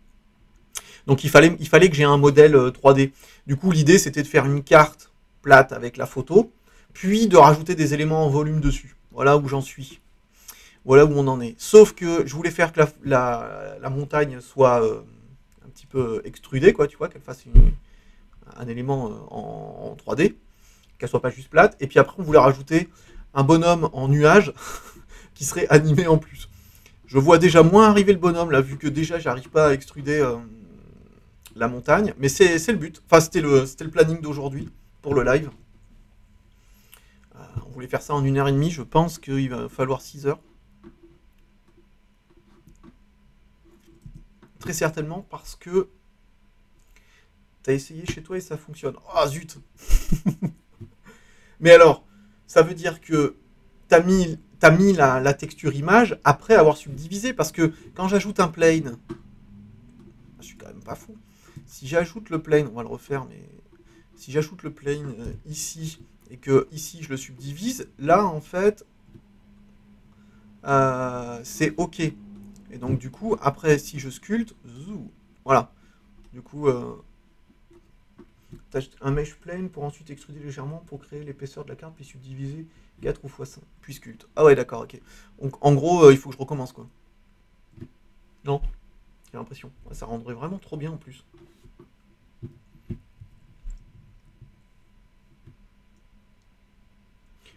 Donc il fallait que j'ai un modèle 3D. Du coup, l'idée c'était de faire une carte plate avec la photo, puis de rajouter des éléments en volume dessus. Voilà où j'en suis. Voilà où on en est. Sauf que je voulais faire que la montagne soit un petit peu extrudée, quoi, tu vois, qu'elle fasse un élément en 3D, qu'elle soit pas juste plate. Et puis après, on voulait rajouter un bonhomme en nuage qui serait animé en plus. Je vois déjà moins arriver le bonhomme, là, vu que déjà, j'arrive pas à extruder la montagne. Mais c'est le but. Enfin, c'était le planning d'aujourd'hui pour le live. On voulait faire ça en 1h30. Je pense qu'il va falloir 6 heures. Très certainement parce que t'as essayé chez toi et ça fonctionne. Ah zut. Mais alors, ça veut dire que t'as mis la texture image après avoir subdivisé. Parce que quand j'ajoute un plane, je suis quand même pas fou. Si j'ajoute le plane, on va le refaire, mais si j'ajoute le plane ici et que ici je le subdivise, là en fait, c'est OK. Et donc du coup, après, si je sculpte, zou, voilà. Du coup, un mesh plane pour ensuite extruder légèrement pour créer l'épaisseur de la carte puis subdiviser 4 ou x5 puis sculpte. Ah ouais, d'accord, ok. Donc en gros, il faut que je recommence quoi. Non, j'ai l'impression. Ça rendrait vraiment trop bien en plus.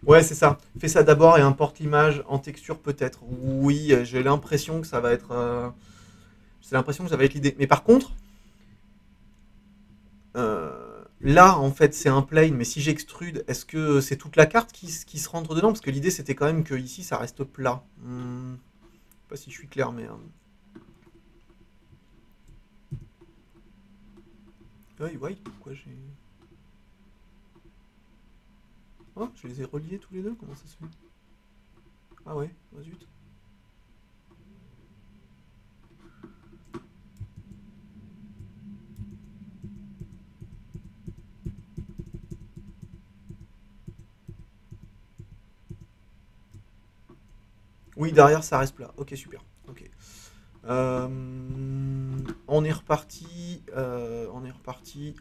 Ouais, c'est ça. Fais ça d'abord et importe l'image en texture peut-être. Oui, j'ai l'impression que ça va être. C'est l'impression que ça va être l'idée. Mais par contre, là, en fait, c'est un plane, mais si j'extrude, est-ce que c'est toute la carte qui se rentre dedans? Parce que l'idée, c'était quand même que ici, ça reste plat. Je sais pas si je suis clair, mais. Oui, ouais, pourquoi j'ai. Oh, je les ai reliés tous les deux? Comment ça se fait? Ah ouais, oh zut. Oui, derrière, ça reste plat. Ok, super. Ok. Euh, on est reparti. On est reparti.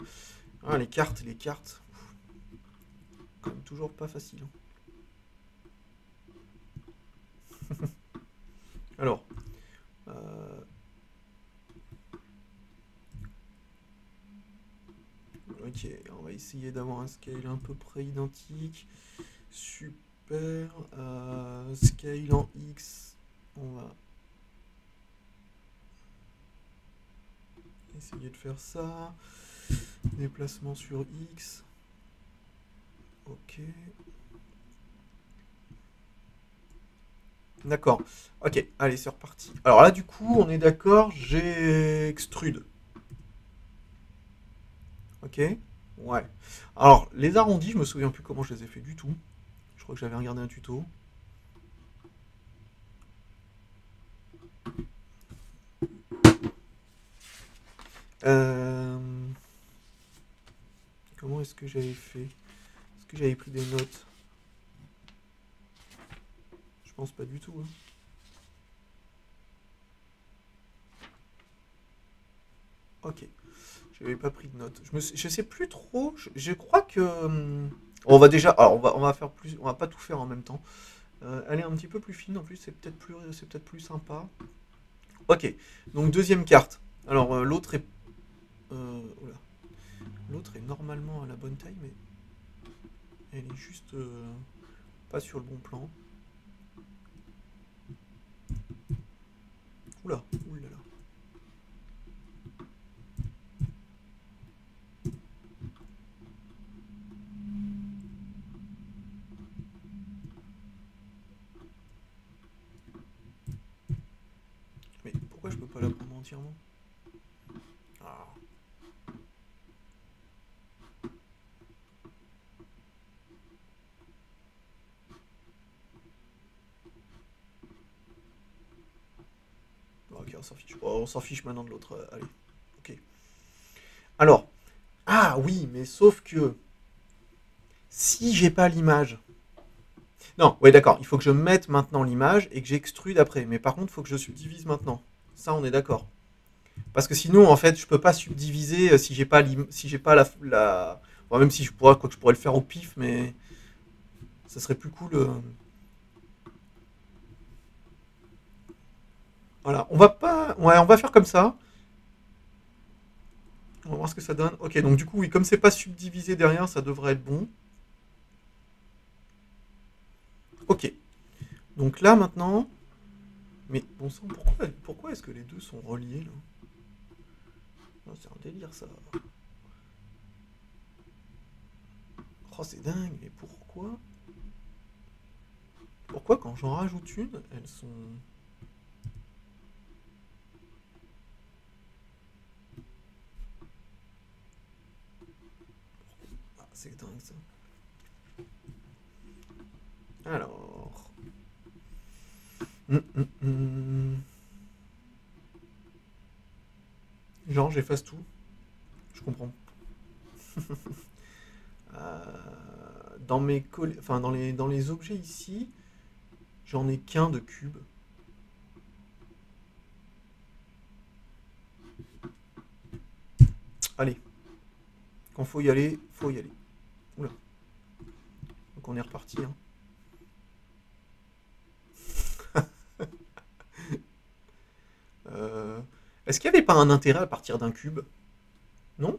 Ah, les cartes, les cartes. Quand même toujours pas facile. Alors, euh, ok, on va essayer d'avoir un scale à peu près identique. Super. Scale en X. On va. essayer de faire ça. Déplacement sur X. Ok. D'accord. Ok, allez, c'est reparti. Alors là, du coup, on est d'accord, j'ai extrude. Ok. Ouais. Alors, les arrondis, je me souviens plus comment je les ai fait du tout. Je crois que j'avais regardé un tuto. Euh, Comment est-ce que j'avais fait? Est-ce que j'avais pris des notes? Je pense pas du tout, hein. Ok. J'avais pas pris de notes. Je sais plus trop. Je crois que. On va déjà. Alors, on va faire plus. On va pas tout faire en même temps. Elle est un petit peu plus fine en plus. C'est peut-être plus sympa. Ok. Donc deuxième carte. Alors l'autre est. Oula. L'autre est normalement à la bonne taille, mais elle est juste pas sur le bon plan. Oula. Oulala. Mais pourquoi je peux pas la prendre entièrement? Ah. Ok, on s'en fiche. Oh, on s'en fiche maintenant de l'autre. Allez. Ok. Alors. Ah oui, mais sauf que si j'ai pas l'image. Non, ouais, d'accord. Il faut que je mette maintenant l'image et que j'extrude après. Mais par contre, il faut que je subdivise maintenant. Ça, on est d'accord. Parce que sinon, en fait, je peux pas subdiviser si j'ai pas, si j'ai pas Bon, même si je pourrais, quoi que je pourrais le faire au pif, mais ça serait plus cool. Voilà, on va pas. Ouais, on va faire comme ça. On va voir ce que ça donne. Ok, donc du coup, oui, comme c'est pas subdivisé derrière, ça devrait être bon. Ok. Donc là, maintenant. Mais bon sang, pourquoi est-ce que les deux sont reliés là? Non, c'est un délire ça. Oh, c'est dingue, mais pourquoi? Pourquoi quand j'en rajoute une, elles sont. Ah, c'est dingue ça. Alors. Hum. Genre, j'efface tout. Je comprends. Dans enfin, dans les objets ici, j'en ai qu'un de cube. Allez, quand faut y aller, faut y aller. Oula. Donc on est reparti. Hein. Euh, Est-ce qu'il n'y avait pas un intérêt à partir d'un cube? Non?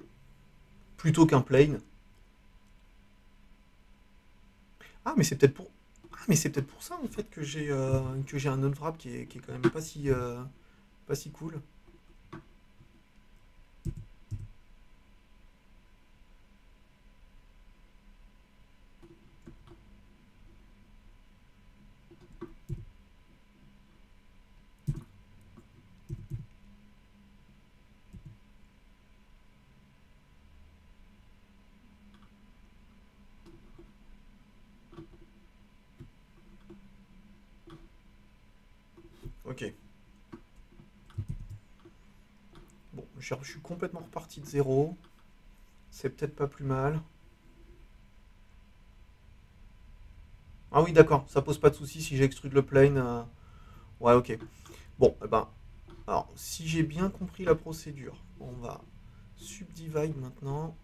Plutôt qu'un plane? Ah, mais c'est peut-être pour. Ah, mais c'est peut-être pour ça en fait que j'ai un unwrap qui est quand même pas si cool. Ok. Bon, je suis complètement reparti de zéro. C'est peut-être pas plus mal. Ah oui, d'accord, ça pose pas de souci si j'extrude le plane. Ouais, ok. Bon, eh ben, alors, si j'ai bien compris la procédure, on va subdivide maintenant.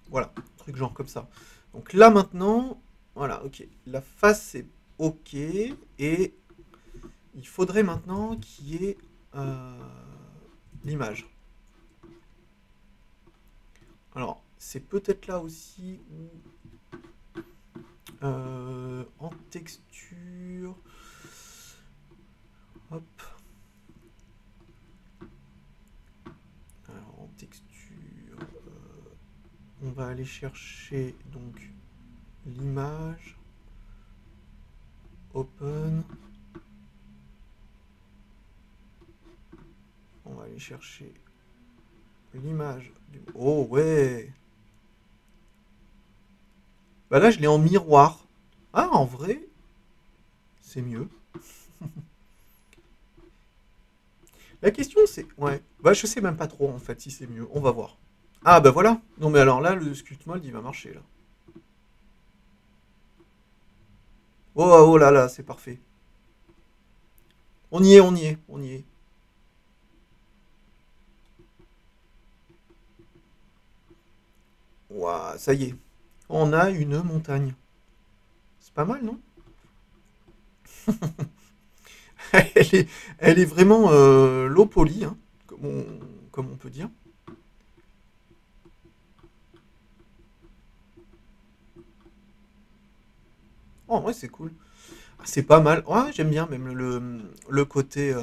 Voilà, truc genre comme ça. Donc là maintenant, voilà, ok. La face c'est ok. Et il faudrait maintenant qu'il y ait l'image. Alors, c'est peut-être là aussi où en texture. Hop. va aller chercher donc l'image. Open. On va aller chercher l'image du... Oh ouais. Bah là je l'ai en miroir. Ah en vrai, c'est mieux. La question c'est... Ouais. Bah je sais même pas trop en fait si c'est mieux. On va voir. Ah bah voilà. Non mais alors là le sculpt mold il va marcher là. Oh, oh là là, c'est parfait. On y est, on y est, on y est. Ouah, ça y est. On a une montagne. C'est pas mal, non? elle, est, elle est vraiment low poly, hein, comme on peut dire. Oh, en vrai, c'est cool. Ah, c'est pas mal. Ouais, j'aime bien même le côté,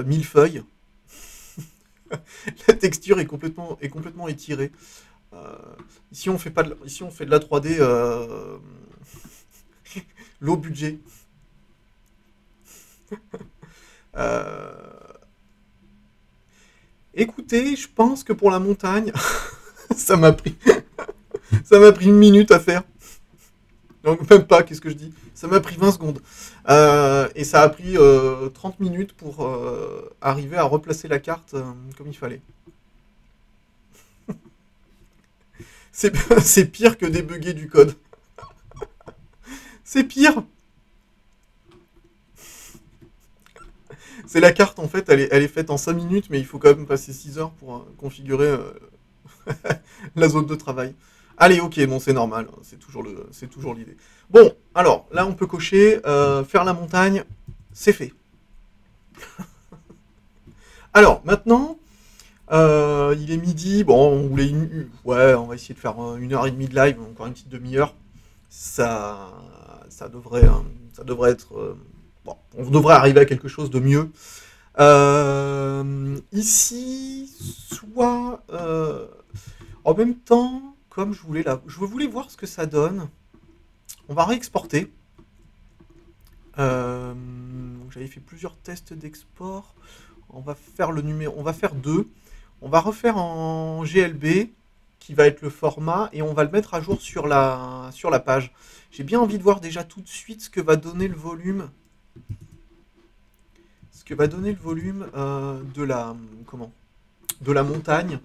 millefeuille. La texture est complètement étirée. Euh, ici, on fait pas ici, on fait de la 3D low budget. Euh, écoutez, je pense que pour la montagne, ça m'a pris, ça m'a pris une minute à faire. Donc même pas, qu'est-ce que je dis? Ça m'a pris 20 secondes. Et ça a pris 30 minutes pour arriver à replacer la carte comme il fallait. C'est c'est pire que débugger du code. C'est pire. C'est la carte en fait, elle est faite en 5 minutes, mais il faut quand même passer 6 heures pour configurer la zone de travail. Allez, ok, bon, c'est normal, hein, c'est toujours l'idée. Bon, alors, là, on peut cocher, faire la montagne, c'est fait. Alors, maintenant, il est midi, bon, on voulait ouais, on va essayer de faire 1 heure et demie de live, encore une petite demi-heure. Ça, ça devrait être, bon, on devrait arriver à quelque chose de mieux. Ici, soit en même temps, comme je voulais voir ce que ça donne. On va réexporter. J'avais fait plusieurs tests d'export. On va faire le numéro, on va faire deux. On va refaire en GLB, qui va être le format, et on va le mettre à jour sur la page. J'ai bien envie de voir déjà tout de suite ce que va donner le volume. Ce que va donner le volume de la montagne.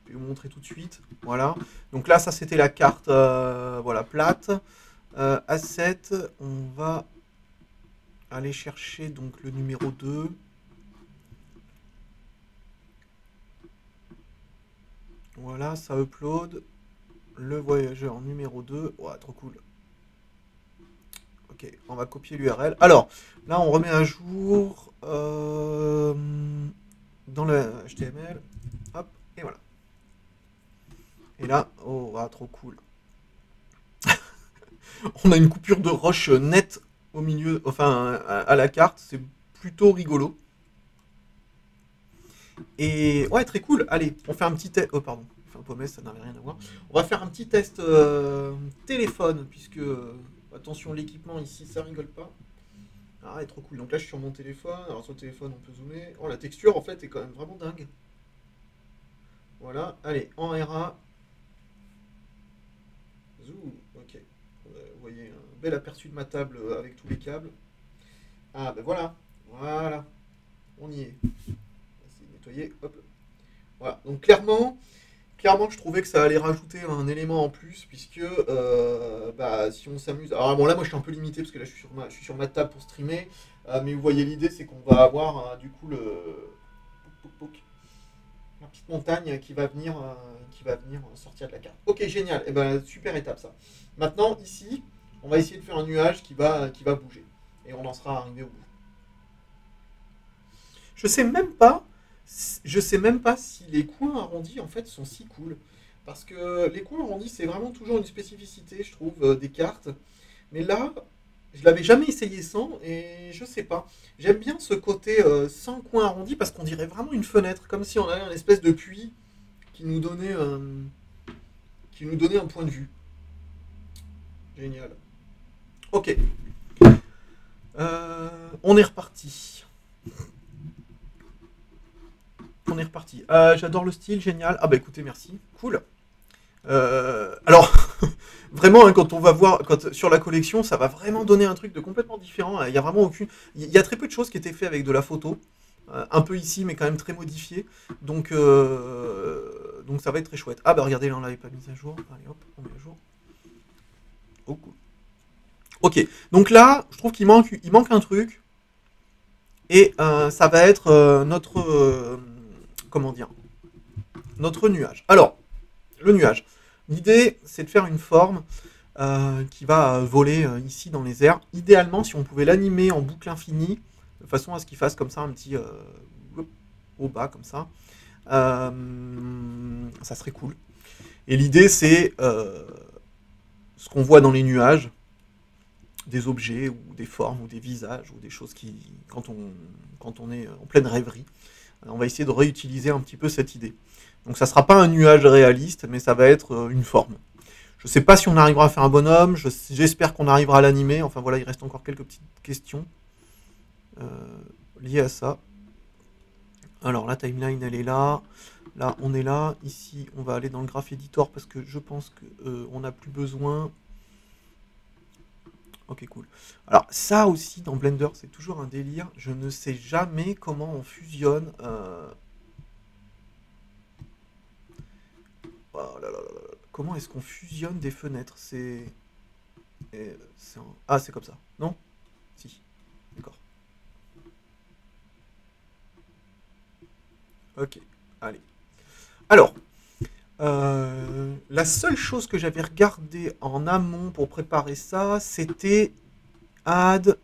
Je vais vous montrer tout de suite. Voilà. Donc là, ça c'était la carte voilà, plate. Asset, on va aller chercher donc le numéro 2. Voilà, ça upload. Le voyageur numéro 2. Ouais, trop cool. Ok, on va copier l'URL. Alors, là, on remet à jour dans le HTML. Hop, et voilà. Et là, oh, ah, trop cool. On a une coupure de roche nette au milieu, enfin à la carte. C'est plutôt rigolo. Et ouais, très cool. Allez, on fait un petit test. Oh, pardon. Enfin, pommesse, ça n'avait rien à voir. On va faire un petit test téléphone, puisque, attention, l'équipement ici, ça rigole pas. Ah, est trop cool. Donc là, je suis sur mon téléphone. Alors, sur le téléphone, on peut zoomer. Oh, la texture, en fait, est quand même vraiment dingue. Voilà. Allez, en RA. Zoom. Ok. Vous voyez un bel aperçu de ma table avec tous les câbles. Ah, ben voilà. Voilà. On y est. On va essayer de nettoyer. Hop. Voilà. Donc, clairement, je trouvais que ça allait rajouter un élément en plus, puisque bah, si on s'amuse. Alors, bon, là, moi, je suis un peu limité parce que là, je suis sur ma table pour streamer. Mais vous voyez, l'idée, c'est qu'on va avoir du coup la petite montagne qui va venir sortir de la carte. Ok, génial. Et ben, super étape ça. Maintenant, ici, on va essayer de faire un nuage qui va bouger. Et on en sera arrivé au bout. Je sais même pas, je sais même pas si les coins arrondis en fait sont si cool. Parce que les coins arrondis, c'est vraiment toujours une spécificité, je trouve, des cartes. Mais là, Je l'avais jamais essayé sans et je sais pas. J'aime bien ce côté sans coin arrondi parce qu'on dirait vraiment une fenêtre, comme si on avait un espèce de puits qui nous donnait, qui nous donnait un point de vue. Génial. Ok. On est reparti. On est reparti. J'adore le style, génial. Ah bah écoutez, merci. Cool. Alors, vraiment, hein, quand on va voir sur la collection, ça va vraiment donner un truc de complètement différent. Il y a vraiment aucune. Il y a très peu de choses qui étaient faites avec de la photo. Un peu ici, mais quand même très modifié. Donc ça va être très chouette. Ah bah regardez, là on l'avait pas mis à jour. Allez hop, on met à jour. Oh cool. Ok, donc là, je trouve il manque un truc. Et ça va être notre. Comment dire, notre nuage. Alors, le nuage. L'idée, c'est de faire une forme qui va voler ici dans les airs. Idéalement, si on pouvait l'animer en boucle infinie, de façon à ce qu'il fasse comme ça un petit au bas, comme ça. Ça serait cool. Et l'idée, c'est ce qu'on voit dans les nuages, des objets ou des formes ou des visages ou des choses qui, quand on est en pleine rêverie, on va essayer de réutiliser un petit peu cette idée. Donc ça ne sera pas un nuage réaliste, mais ça va être une forme. Je ne sais pas si on arrivera à faire un bonhomme, j'espère qu'on arrivera à l'animer. Enfin voilà, il reste encore quelques petites questions liées à ça. Alors la timeline, elle est là. Là, on est là. Ici, on va aller dans le Graph Editor parce que je pense qu'on n'a plus besoin. Ok, cool. Alors ça aussi, dans Blender, c'est toujours un délire. Je ne sais jamais comment on fusionne... Oh là là là là. Comment est-ce qu'on fusionne des fenêtres? Ah, c'est comme ça. Non? Si. D'accord. Ok. Allez. Alors, la seule chose que j'avais regardée en amont pour préparer ça, c'était Add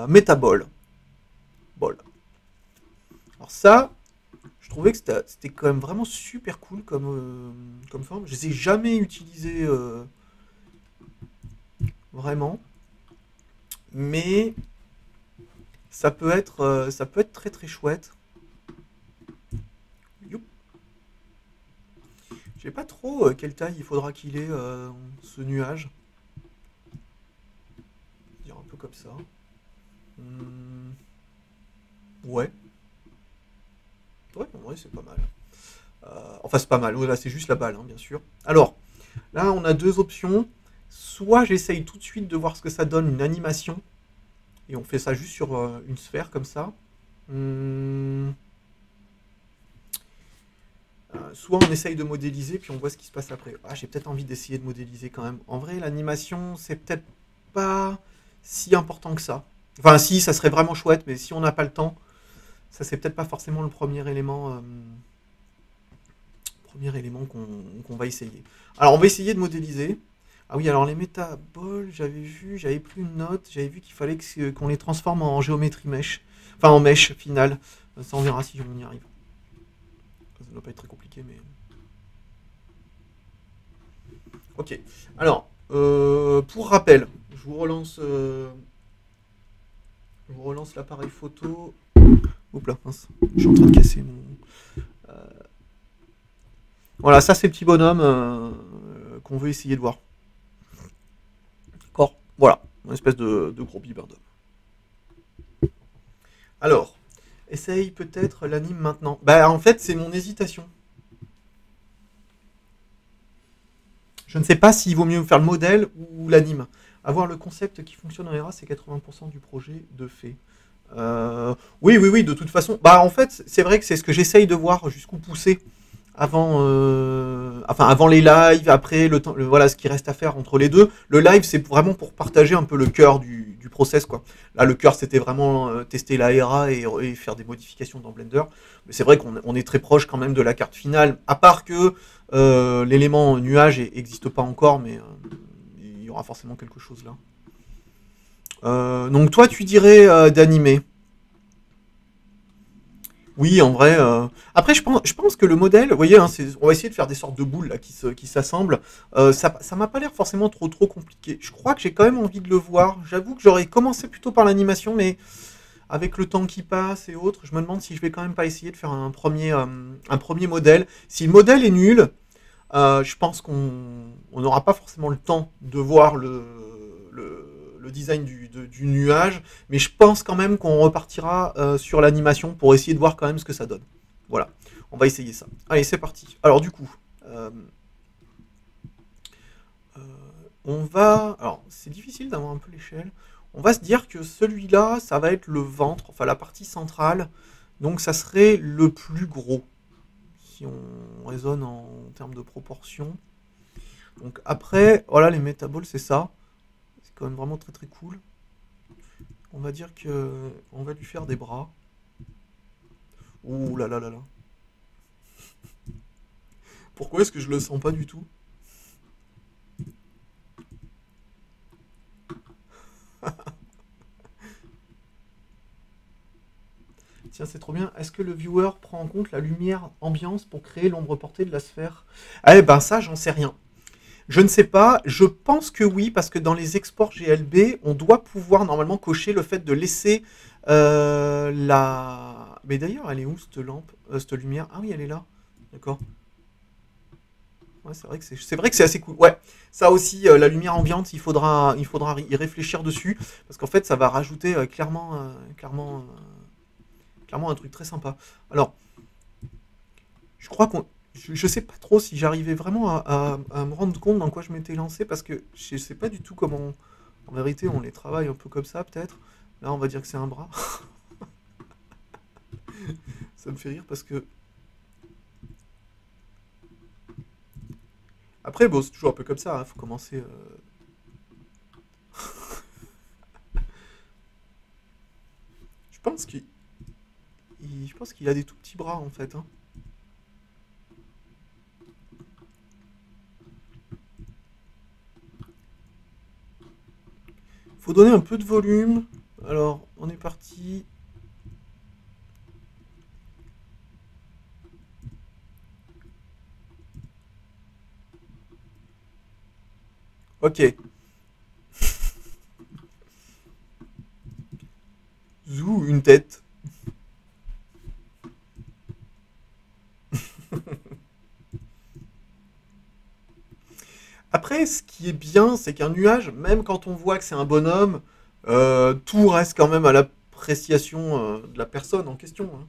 Metaball. Ball. Alors ça, je trouvais que c'était quand même vraiment super cool comme forme. Je ne les ai jamais utilisés vraiment. Mais ça peut être très très chouette. Youp. Je sais pas trop quelle taille il faudra qu'il ait ce nuage. Dire un peu comme ça. Ouais. Ouais, en vrai c'est pas mal. Enfin c'est pas mal, là c'est juste la balle, hein, bien sûr. Alors, là on a deux options. Soit j'essaye tout de suite de voir ce que ça donne, une animation. Et on fait ça juste sur une sphère comme ça. Soit on essaye de modéliser, puis on voit ce qui se passe après. Ah, j'ai peut-être envie d'essayer de modéliser quand même. En vrai, l'animation, c'est peut-être pas si important que ça. Enfin, si, ça serait vraiment chouette, mais si on n'a pas le temps, ça c'est peut-être pas forcément le premier élément qu'on va essayer. Alors, on va essayer de modéliser. Ah oui, alors les métaballs, j'avais plus une note, j'avais vu qu'il fallait qu'on les transforme en géométrie mesh. Enfin, en mesh finale. Ça, on verra si on y arrive. Ça ne doit pas être très compliqué, mais... Ok. Alors, pour rappel, je vous relance l'appareil photo. Oups là, mince. Je suis en train de casser mon... Voilà, ça c'est le petit bonhomme qu'on veut essayer de voir. D'accord. Voilà, une espèce de gros bibendum. Alors, essaye peut-être l'anime maintenant. Bah en fait, c'est mon hésitation. Je ne sais pas s'il vaut mieux faire le modèle ou l'anime. Avoir le concept qui fonctionnera, c'est 80% du projet de fait. Oui, de toute façon. Bah en fait, c'est vrai que c'est ce que j'essaye de voir jusqu'où pousser avant les lives, après voilà ce qui reste à faire entre les deux. Le live, c'est vraiment pour partager un peu le cœur du process, quoi. Là, le cœur, c'était vraiment tester l'ARA et faire des modifications dans Blender. Mais c'est vrai qu'on est très proche quand même de la carte finale, à part que l'élément nuage n'existe pas encore, mais il y aura forcément quelque chose là. Donc toi, tu dirais d'animer. Oui, en vrai. Après, je pense que le modèle, vous voyez, hein, on va essayer de faire des sortes de boules là, qui s'assemblent. Ça m'a pas l'air forcément trop compliqué. Je crois que j'ai quand même envie de le voir. J'avoue que j'aurais commencé plutôt par l'animation, mais avec le temps qui passe et autres, je me demande si je vais quand même pas essayer de faire un premier modèle. Si le modèle est nul, je pense qu'on n'aura pas forcément le temps de voir le design du nuage, mais je pense quand même qu'on repartira sur l'animation pour essayer de voir quand même ce que ça donne. Voilà, on va essayer ça. Allez, c'est parti. Alors du coup, euh, euh, on va... Alors, c'est difficile d'avoir un peu l'échelle. On va se dire que celui-là, ça va être le ventre, enfin la partie centrale, donc ça serait le plus gros, si on raisonne en termes de proportion. Donc après, voilà, les métaboles, c'est ça. C'est quand même vraiment très cool. On va dire que on va lui faire des bras. Ouh là là là là. Pourquoi est-ce que je le sens pas du tout? Tiens, c'est trop bien. Est-ce que le viewer prend en compte la lumière ambiance pour créer l'ombre portée de la sphère? Eh ben ça, j'en sais rien. Je ne sais pas. Je pense que oui, parce que dans les exports GLB, on doit pouvoir normalement cocher le fait de laisser la. Mais d'ailleurs, elle est où cette lampe, cette lumière? Ah oui, elle est là. D'accord. Ouais, c'est vrai que c'est assez cool. Ouais, ça aussi, la lumière ambiante, il faudra y réfléchir dessus parce qu'en fait, ça va rajouter clairement un truc très sympa. Alors, je crois qu'on, je sais pas trop si j'arrivais vraiment à me rendre compte dans quoi je m'étais lancé parce que je sais pas du tout comment. En vérité, on les travaille un peu comme ça, peut-être. Là, on va dire que c'est un bras. Ça me fait rire parce que après, bon, c'est toujours un peu comme ça. Faut commencer. Je pense je pense qu'il a des tout petits bras en fait, hein. Faut donner un peu de volume. Alors, on est parti. Ok. Zou, une tête. Après, ce qui est bien, c'est qu'un nuage, même quand on voit que c'est un bonhomme, tout reste quand même à l'appréciation de la personne en question, hein.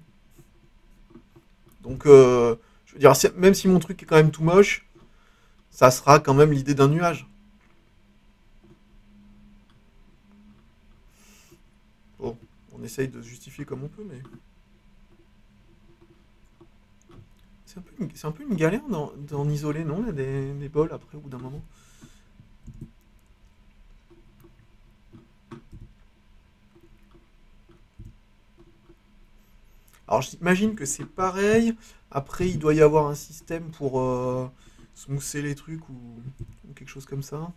Donc, je veux dire, même si mon truc est quand même tout moche, ça sera quand même l'idée d'un nuage. Bon, on essaye de se justifier comme on peut, mais c'est un peu une galère d'en isoler, non, là, des bols après, au bout d'un moment. Alors j'imagine que c'est pareil. Après, il doit y avoir un système pour smousser les trucs ou quelque chose comme ça.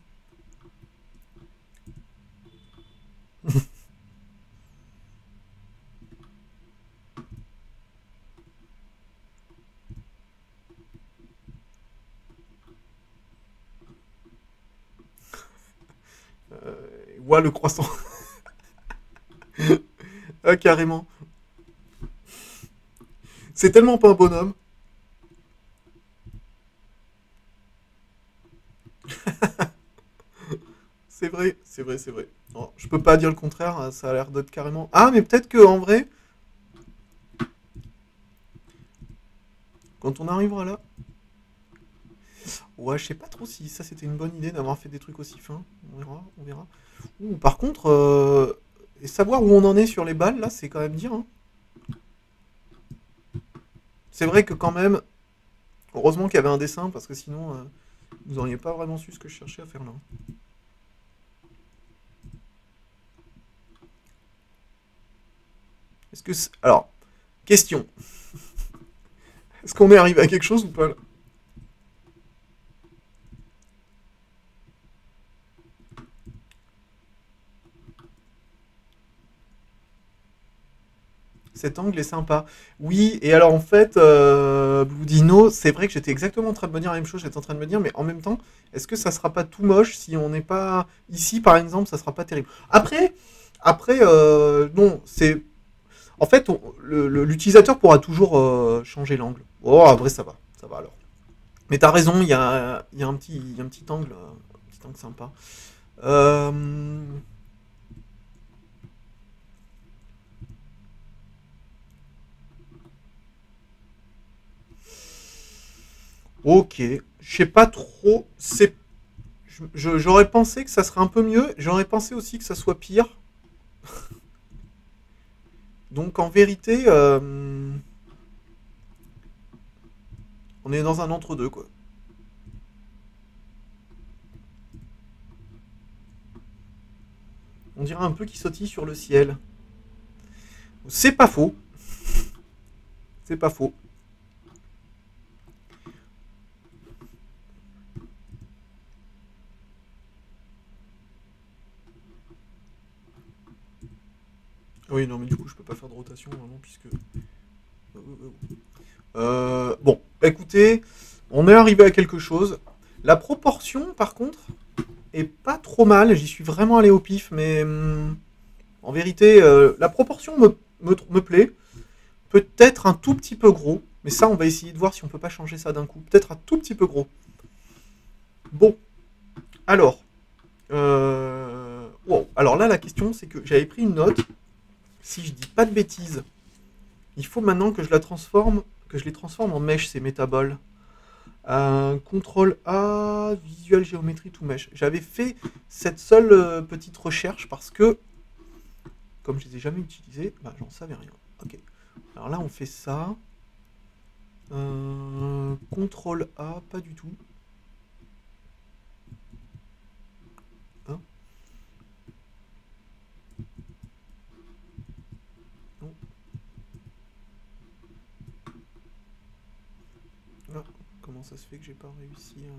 Ouais, le croissant. Ah, carrément. C'est tellement pas un bonhomme. C'est vrai, c'est vrai, c'est vrai. Non, je peux pas dire le contraire, hein, ça a l'air d'être carrément. Ah, mais peut-être que en vrai, quand on arrivera là. Ouais, je sais pas trop si ça c'était une bonne idée d'avoir fait des trucs aussi fins. On verra, on verra. Ouh, par contre, et savoir où on en est sur les balles, là, c'est quand même dire, hein. C'est vrai que quand même, heureusement qu'il y avait un dessin, parce que sinon, vous auriez pas vraiment su ce que je cherchais à faire là. Alors, question. Est-ce qu'on est arrivé à quelque chose ou pas là? Cet angle est sympa. Oui, et alors en fait, Blue Dino, c'est vrai que j'étais exactement en train de me dire la même chose, j'étais en train de me dire, mais en même temps, est-ce que ça sera pas tout moche si on n'est pas... Ici, par exemple, ça sera pas terrible. Après, non, c'est... En fait, l'utilisateur pourra toujours changer l'angle. Oh, en vrai, ça va alors. Mais t'as raison, il y a un petit angle sympa. Euh, ok, je sais pas trop. J'aurais pensé que ça serait un peu mieux. J'aurais pensé aussi que ça soit pire. Donc en vérité, on est dans un entre-deux quoi. On dirait un peu qu'il sautille sur le ciel. C'est pas faux. C'est pas faux. Oui, non, mais du coup, je peux pas faire de rotation vraiment puisque. Bon, écoutez, on est arrivé à quelque chose. La proportion, par contre, est pas trop mal. J'y suis vraiment allé au pif, mais en vérité, la proportion me plaît. Peut-être un tout petit peu gros, mais ça, on va essayer de voir si on peut pas changer ça d'un coup. Peut-être un tout petit peu gros. Bon, alors. Wow. Alors là, la question, c'est que j'avais pris une note. Si je dis pas de bêtises, il faut maintenant que je les transforme en mesh, ces métaboles. CTRL A, Visual Geometry to Mesh. J'avais fait cette seule petite recherche parce que, comme je les ai jamais utilisés, bah, j'en savais rien. Ok. Alors là, on fait ça. CTRL A, pas du tout. Hein, non. Ah, comment ça se fait que j'ai pas réussi à...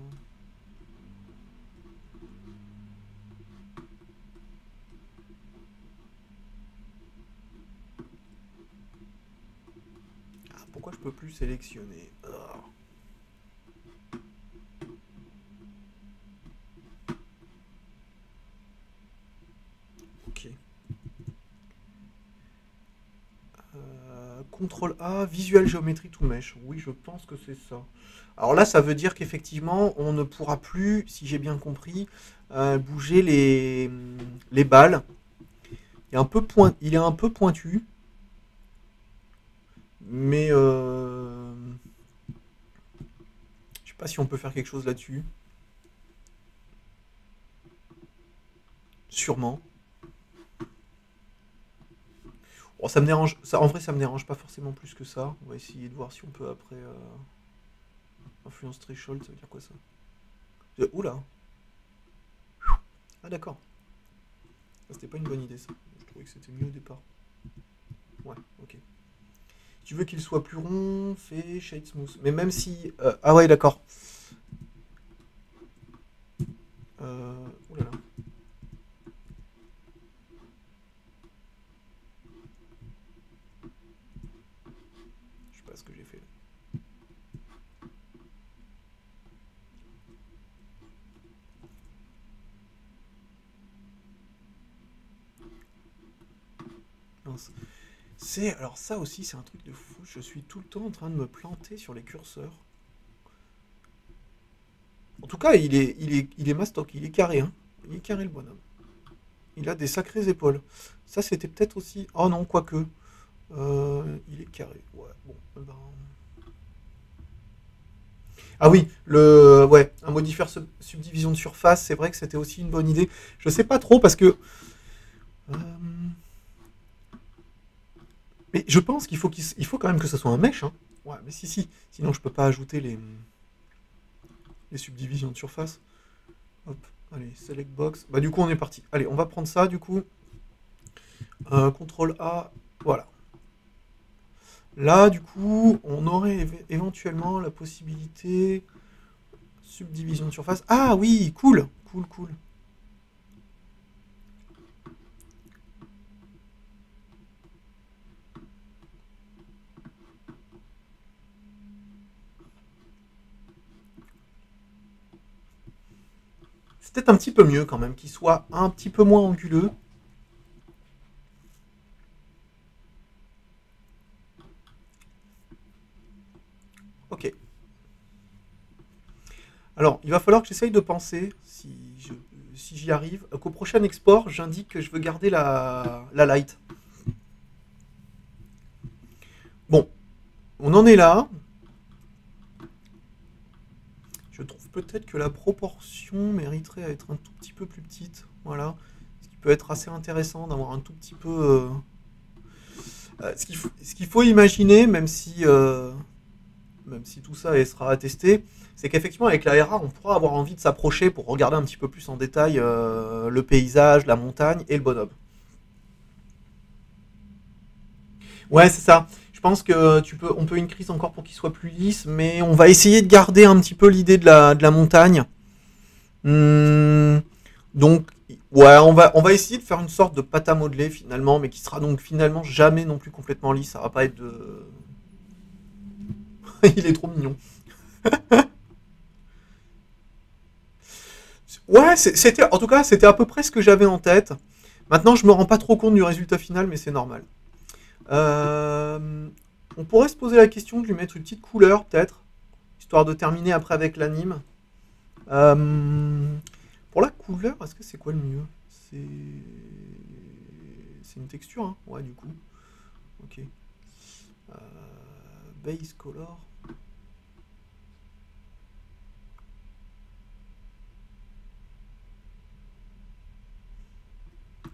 Ah, pourquoi je peux plus sélectionner? Ah. Ok. CTRL A, Visual Geometry to Mesh. Oui, je pense que c'est ça. Alors là, ça veut dire qu'effectivement, on ne pourra plus, si j'ai bien compris, bouger les balles. Il est un peu pointu, mais je sais pas si on peut faire quelque chose là-dessus. Sûrement. Bon, ça me dérange. Ça, en vrai, ça me dérange pas forcément plus que ça. On va essayer de voir si on peut après. Influence threshold, ça veut dire quoi ça? Oula. Ah d'accord. Ah, c'était pas une bonne idée ça. Je trouvais que c'était mieux au départ. Ouais, ok. Tu veux qu'il soit plus rond, fais shade smooth. Mais même si. Ah ouais, d'accord. Oulala. Je sais pas ce que j'ai fait là. Mince. Alors ça aussi, c'est un truc de fou. Je suis tout le temps en train de me planter sur les curseurs. En tout cas, il est mastoc, il est carré, hein. Il est carré le bonhomme. Il a des sacrées épaules. Ça, c'était peut-être aussi. Oh non, quoique. Il est carré. Ouais, bon. Ben... Ah oui, ouais, un modifieur subdivision de surface, c'est vrai que c'était aussi une bonne idée. Je sais pas trop parce que. euh, Mais je pense qu'il faut quand même que ce soit un mesh. Hein. Ouais, mais si. Sinon, je peux pas ajouter les subdivisions de surface. Hop, allez, select box. Bah, du coup, on est parti. Allez, on va prendre ça, du coup. CTRL A, voilà. Là, du coup, on aurait éventuellement la possibilité. Subdivision de surface. Ah oui, cool. Cool. C'est peut-être un petit peu mieux quand même, qu'il soit un petit peu moins anguleux. Ok. Alors, il va falloir que j'essaye de penser, si j'y arrive, qu'au prochain export, j'indique que je veux garder la light. Bon, on en est là. Je trouve peut-être que la proportion mériterait à être un tout petit peu plus petite. Voilà. Ce qui peut être assez intéressant d'avoir un tout petit peu... ce qu'il faut imaginer, même si tout ça sera attesté, c'est qu'effectivement avec la RA, on pourra avoir envie de s'approcher pour regarder un petit peu plus en détail le paysage, la montagne et le bonhomme. Ouais, c'est ça. Je pense que on peut une crise encore pour qu'il soit plus lisse, mais on va essayer de garder un petit peu l'idée de la montagne. Hmm, donc, ouais, on va essayer de faire une sorte de pâte à modeler finalement, mais qui sera donc finalement jamais non plus complètement lisse. Ça va pas être de... Il est trop mignon. Ouais, c'était, en tout cas, c'était à peu près ce que j'avais en tête. Maintenant, je me rends pas trop compte du résultat final, mais c'est normal. Euh, on pourrait se poser la question de lui mettre une petite couleur, peut-être, histoire de terminer après avec l'anime. Euh, pour la couleur, est-ce que c'est quoi le mieux? C'est une texture, hein? Ouais, du coup. Ok. Euh, base color.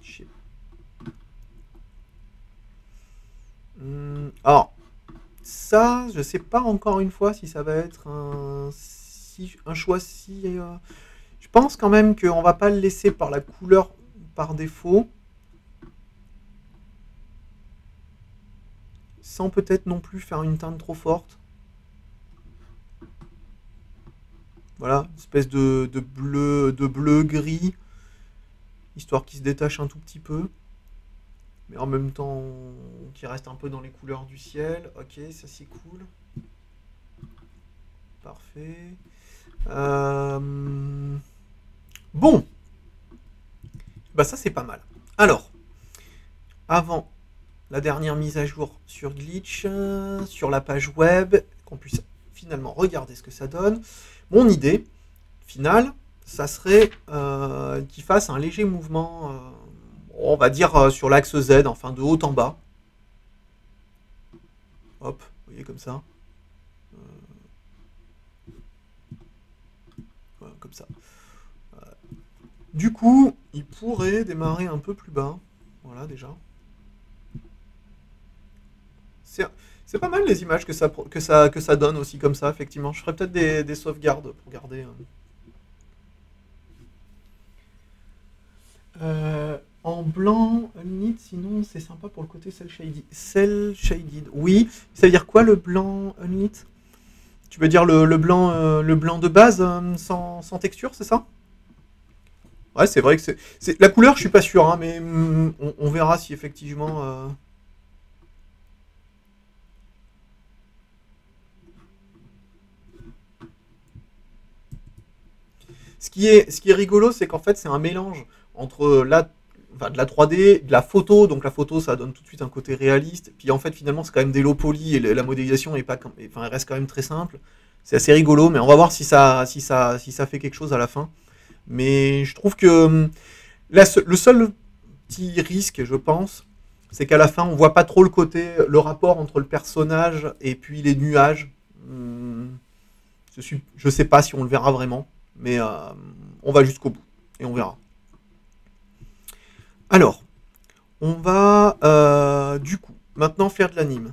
Je sais alors, ça, je sais pas encore une fois si ça va être un choix si. Je pense quand même qu'on va pas le laisser par la couleur par défaut, sans peut-être non plus faire une teinte trop forte. Voilà, une espèce de bleu gris, histoire qu'il se détache un tout petit peu, mais en même temps qui reste un peu dans les couleurs du ciel. Ok, ça c'est cool. Parfait. Bon, bah ça c'est pas mal. Alors, avant la dernière mise à jour sur Glitch, sur la page web, qu'on puisse finalement regarder ce que ça donne. Mon idée finale, ça serait qu'il fasse un léger mouvement, on va dire sur l'axe Z, enfin de haut en bas. Hop, vous voyez comme ça. Voilà, comme ça. Du coup, il pourrait démarrer un peu plus bas. Voilà déjà. C'est pas mal les images que ça donne aussi comme ça, effectivement. Je ferais peut-être des sauvegardes pour garder. En blanc, Unlit, sinon c'est sympa pour le côté cel shaded. Cel shaded, oui. Ça veut dire quoi le blanc Unlit? Tu veux dire le blanc de base sans texture, c'est ça? Ouais, c'est vrai que la couleur, je suis pas sûr, hein, mais on verra si effectivement. Ce qui est rigolo, c'est qu'en fait, c'est un mélange entre enfin, de la 3D, de la photo. Donc la photo, ça donne tout de suite un côté réaliste. Puis en fait, finalement, c'est quand même des low poly et la modélisation est pas, enfin, elle reste quand même très simple. C'est assez rigolo, mais on va voir si ça fait quelque chose à la fin. Mais je trouve que le seul petit risque, je pense, c'est qu'à la fin, on voit pas trop le rapport entre le personnage et puis les nuages. Je sais pas si on le verra vraiment, mais on va jusqu'au bout et on verra. Alors, on va du coup maintenant faire de l'anime.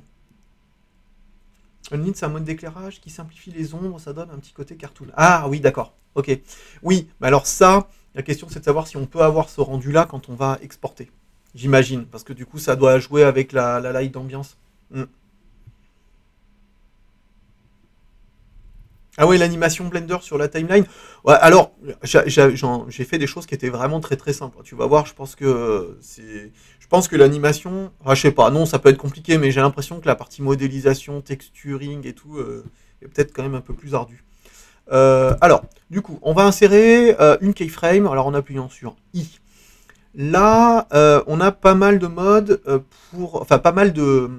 L'anime, c'est un mode d'éclairage qui simplifie les ombres, ça donne un petit côté cartoon. Ah oui, d'accord. Ok. Oui, mais alors ça, la question c'est de savoir si on peut avoir ce rendu-là quand on va exporter. J'imagine, parce que du coup, ça doit jouer avec la light d'ambiance. Hmm. Ah ouais, l'animation Blender sur la timeline. Ouais, alors, j'ai fait des choses qui étaient vraiment très très simples. Tu vas voir, je pense que l'animation, ah, je sais pas, non, ça peut être compliqué, mais j'ai l'impression que la partie modélisation, texturing et tout est peut-être quand même un peu plus ardue. Alors, du coup, on va insérer une keyframe, alors en appuyant sur I. Là, on a pas mal de modes enfin pas mal de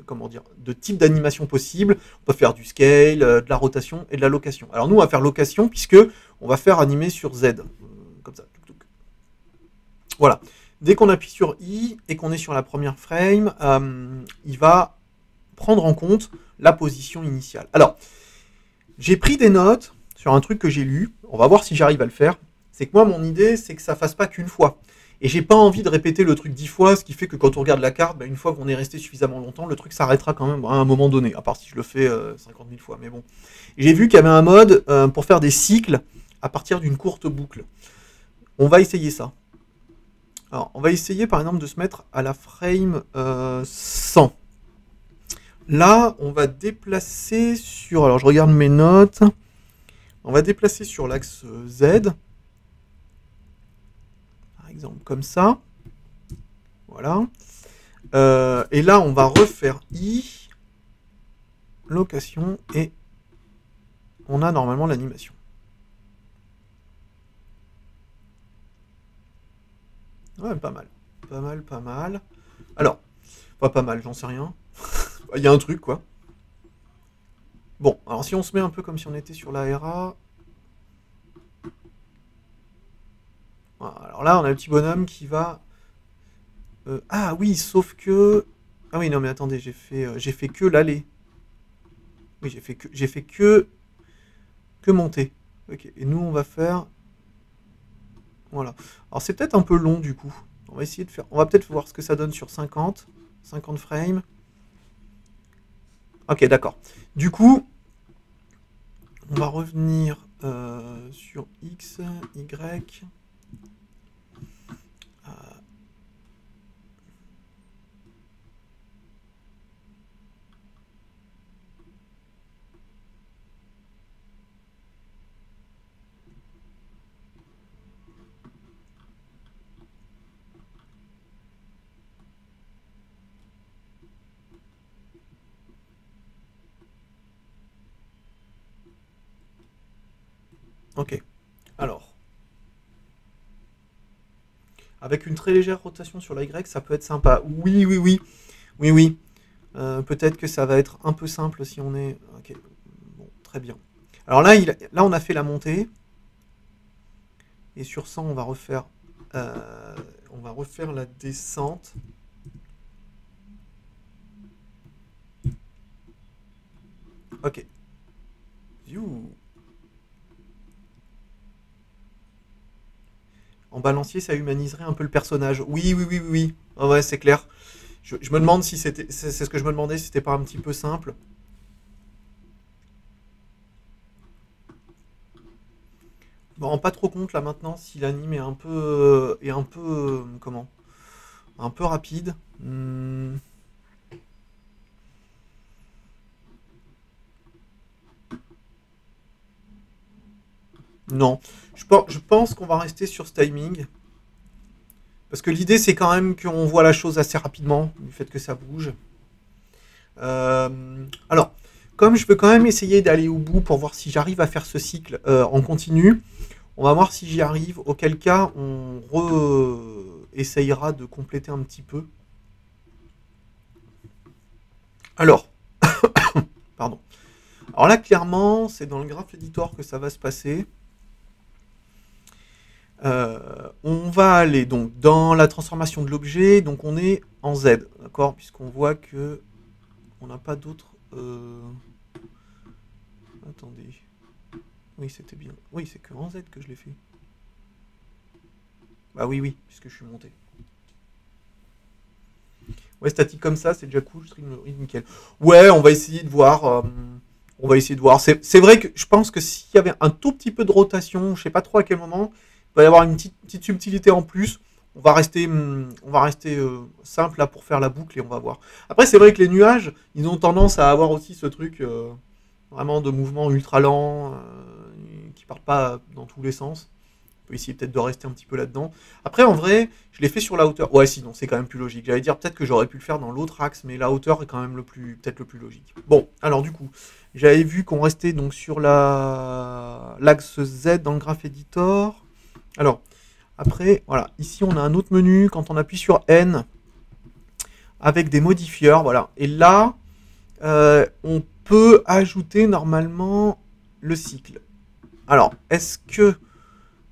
comment dire, de types d'animation possibles. On peut faire du scale, de la rotation et de la location. Alors nous, on va faire location puisque on va faire animer sur Z, comme ça. Voilà. Dès qu'on appuie sur I et qu'on est sur la première frame, il va prendre en compte la position initiale. Alors, j'ai pris des notes sur un truc que j'ai lu. On va voir si j'arrive à le faire. C'est que moi, mon idée, c'est que ça fasse pas qu'une fois. Et j'ai pas envie de répéter le truc 10 fois, ce qui fait que quand on regarde la carte, une fois qu'on est resté suffisamment longtemps, le truc s'arrêtera quand même à un moment donné, à part si je le fais 50 000 fois. Mais bon. J'ai vu qu'il y avait un mode pour faire des cycles à partir d'une courte boucle. On va essayer ça. Alors, on va essayer par exemple de se mettre à la frame 100. Là, on va déplacer sur... Alors, je regarde mes notes. On va déplacer sur l'axe Z. Par exemple, comme ça. Voilà. Et là, on va refaire I. Location. Et on a normalement l'animation. Ouais, pas mal. Pas mal, pas mal. Alors, pas mal, j'en sais rien. Il y a un truc, quoi. Bon, alors si on se met un peu comme si on était sur l'ARA. Voilà, alors là, on a le petit bonhomme qui va... ah oui, sauf que... Ah oui, non, mais attendez, j'ai fait que l'aller. Oui, j'ai fait que monter. Ok, et nous, on va faire... Voilà. Alors, c'est peut-être un peu long, du coup. On va essayer de faire... On va peut-être voir ce que ça donne sur 50 frames. Ok, d'accord. Du coup, on va revenir sur X, Y. Ok. Alors. Avec une très légère rotation sur la Y, ça peut être sympa. Oui, oui, oui. Oui, oui. Peut-être que ça va être un peu simple si on est... Ok. Bon, très bien. Alors là, là, on a fait la montée. Et sur 100, on va refaire la descente. Ok. You. En balancier, ça humaniserait un peu le personnage. Oui, oui, oui, oui, oui. Ah ouais, c'est clair. Je me demande si c'était... C'est ce que je me demandais, si c'était pas un petit peu simple. Je me rends pas trop compte là maintenant si l'anime est un peu... comment? Un peu rapide. Non. Je pense qu'on va rester sur ce timing. Parce que l'idée, c'est quand même qu'on voit la chose assez rapidement, du fait que ça bouge. Alors, comme je veux quand même essayer d'aller au bout pour voir si j'arrive à faire ce cycle en continu, on va voir si j'y arrive, auquel cas on essayera de compléter un petit peu. Alors, pardon. Alors là, clairement, c'est dans le graph editor que ça va se passer. On va aller donc dans la transformation de l'objet, donc on est en Z, d'accord, puisqu'on voit que on n'a pas d'autres... Attendez. Oui, c'était bien. Oui, c'est que en Z que je l'ai fait. Bah oui, oui, puisque je suis monté. Ouais, statique comme ça, c'est déjà cool, je stream nickel. Ouais, on va essayer de voir. On va essayer de voir. C'est vrai que je pense que s'il y avait un tout petit peu de rotation, je sais pas trop à quel moment, il va y avoir une petite subtilité en plus. On va rester simple là pour faire la boucle et on va voir. Après, c'est vrai que les nuages, ils ont tendance à avoir aussi ce truc vraiment de mouvement ultra lent qui partent pas dans tous les sens. peut essayer peut-être de rester un petit peu là-dedans. Après, en vrai, je l'ai fait sur la hauteur. Ouais, sinon, c'est quand même plus logique. J'allais dire peut-être que j'aurais pu le faire dans l'autre axe, mais la hauteur est quand même peut-être le plus logique. Bon, alors du coup, j'avais vu qu'on restait donc sur l'axe Z dans le Graph Editor. Alors, après, voilà, ici on a un autre menu. Quand on appuie sur N, avec des modifieurs, voilà. Et là, on peut ajouter normalement le cycle. Alors, est-ce que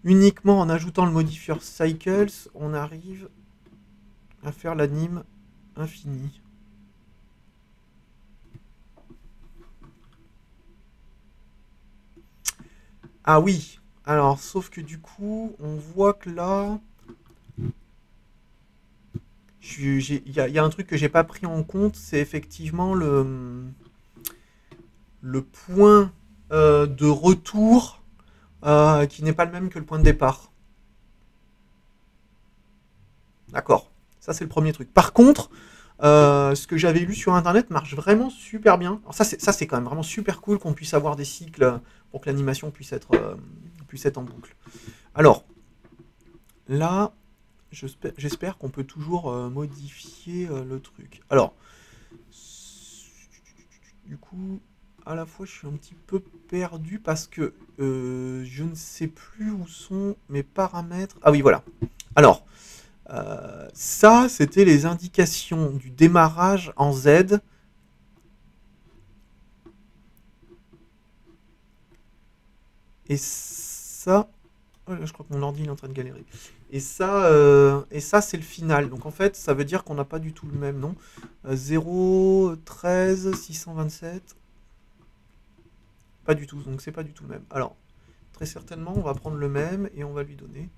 uniquement en ajoutant le modifieur cycles, on arrive à faire l'anime infini? Ah oui, alors, sauf que du coup, on voit que là, il y a un truc que j'ai pas pris en compte, c'est effectivement le point de retour qui n'est pas le même que le point de départ. D'accord, ça c'est le premier truc. Par contre, ce que j'avais lu sur internet marche vraiment super bien. Alors ça c'est quand même vraiment super cool qu'on puisse avoir des cycles pour que l'animation puisse être en boucle. Alors, là, j'espère qu'on peut toujours modifier le truc. Alors, du coup, à la fois je suis un petit peu perdu parce que je ne sais plus où sont mes paramètres. Ah oui, voilà. Alors, ça, c'était les indications du démarrage en Z. Et ça... Oh là, je crois que mon ordi est en train de galérer. Et ça, c'est le final. Donc en fait, ça veut dire qu'on n'a pas du tout le même, non 0, 13, 627. Pas du tout, donc c'est pas du tout le même. Alors, très certainement, on va prendre le même et on va lui donner.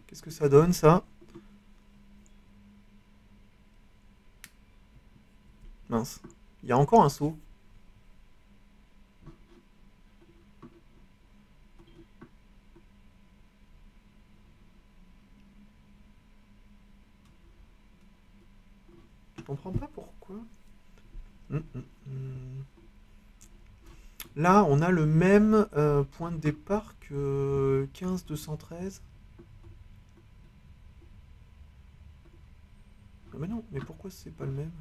Qu'est-ce que ça donne, ça? Mince. Il y a encore un saut. Je comprends pas pourquoi. Là, on a le même point de départ que 15-213. Ah mais non, mais pourquoi c'est pas le même?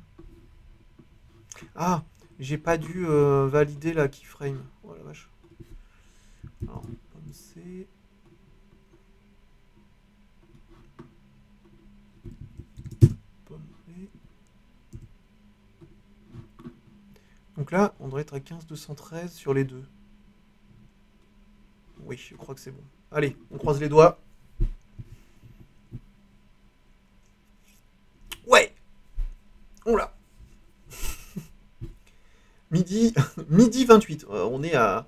Ah, j'ai pas dû valider la keyframe. Oh la vache. Alors, comme c'est... Donc là, on devrait être à 15-213 sur les deux. Oui, je crois que c'est bon. Allez, on croise les doigts. Ouais. Oula. midi 28. On est à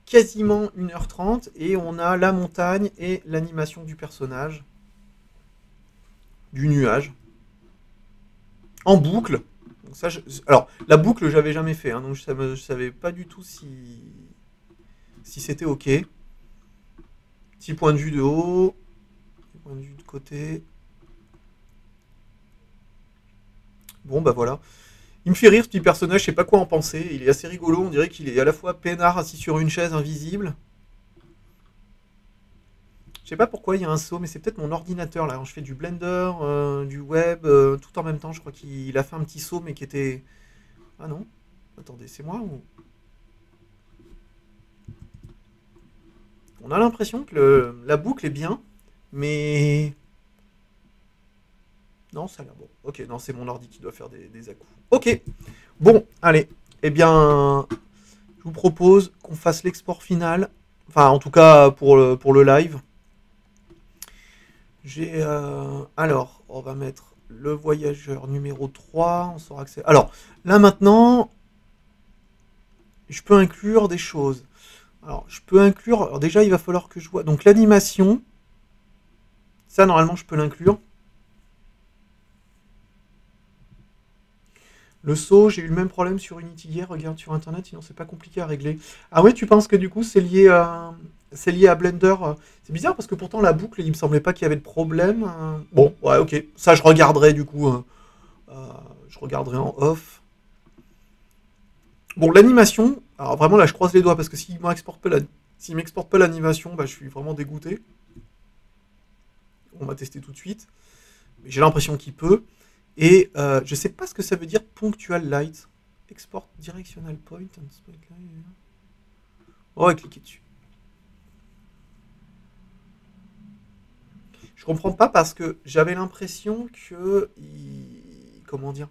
quasiment 1h30 et on a la montagne et l'animation du personnage. Du nuage. En boucle. Donc ça, alors, la boucle, j'avais jamais fait, hein, donc je savais pas du tout si c'était OK. Petit point de vue de haut, petit point de vue de côté. Bon, bah voilà. Il me fait rire ce petit personnage, je sais pas quoi en penser. Il est assez rigolo, on dirait qu'il est à la fois peinard assis sur une chaise invisible. Je sais pas pourquoi il y a un saut, mais c'est peut-être mon ordinateur là. Quand je fais du Blender, du web, tout en même temps. Je crois qu'il a fait un petit saut, mais qui était. Ah non. Attendez, c'est moi ou. On a l'impression que la boucle est bien, mais. Non, ça a l'air bon. Ok, non, c'est mon ordi qui doit faire des à-coups. Ok. Bon, allez. Eh bien, je vous propose qu'on fasse l'export final. Enfin, en tout cas, pour le live. Alors, on va mettre le voyageur numéro 3. On saura que c'est... Alors, là maintenant, je peux inclure des choses. Alors, je peux inclure... Alors déjà, il va falloir que je vois... Donc, l'animation. Ça, normalement, je peux l'inclure. Le saut, j'ai eu le même problème sur Unity hier. Regarde sur Internet, sinon c'est pas compliqué à régler. Ah ouais, tu penses que du coup, c'est lié à Blender? C'est bizarre parce que pourtant, la boucle, il me semblait pas qu'il y avait de problème. Bon, ouais, ok. Ça, je regarderai du coup. je regarderai en off. Bon, l'animation, alors vraiment là je croise les doigts parce que s'il m'exporte pas l'animation, bah, je suis vraiment dégoûté. On va tester tout de suite. Mais j'ai l'impression qu'il peut. Et je sais pas ce que ça veut dire punctual light. Export directional point and spotlight. On va cliquer dessus. Je comprends pas parce que j'avais l'impression que. Comment dire?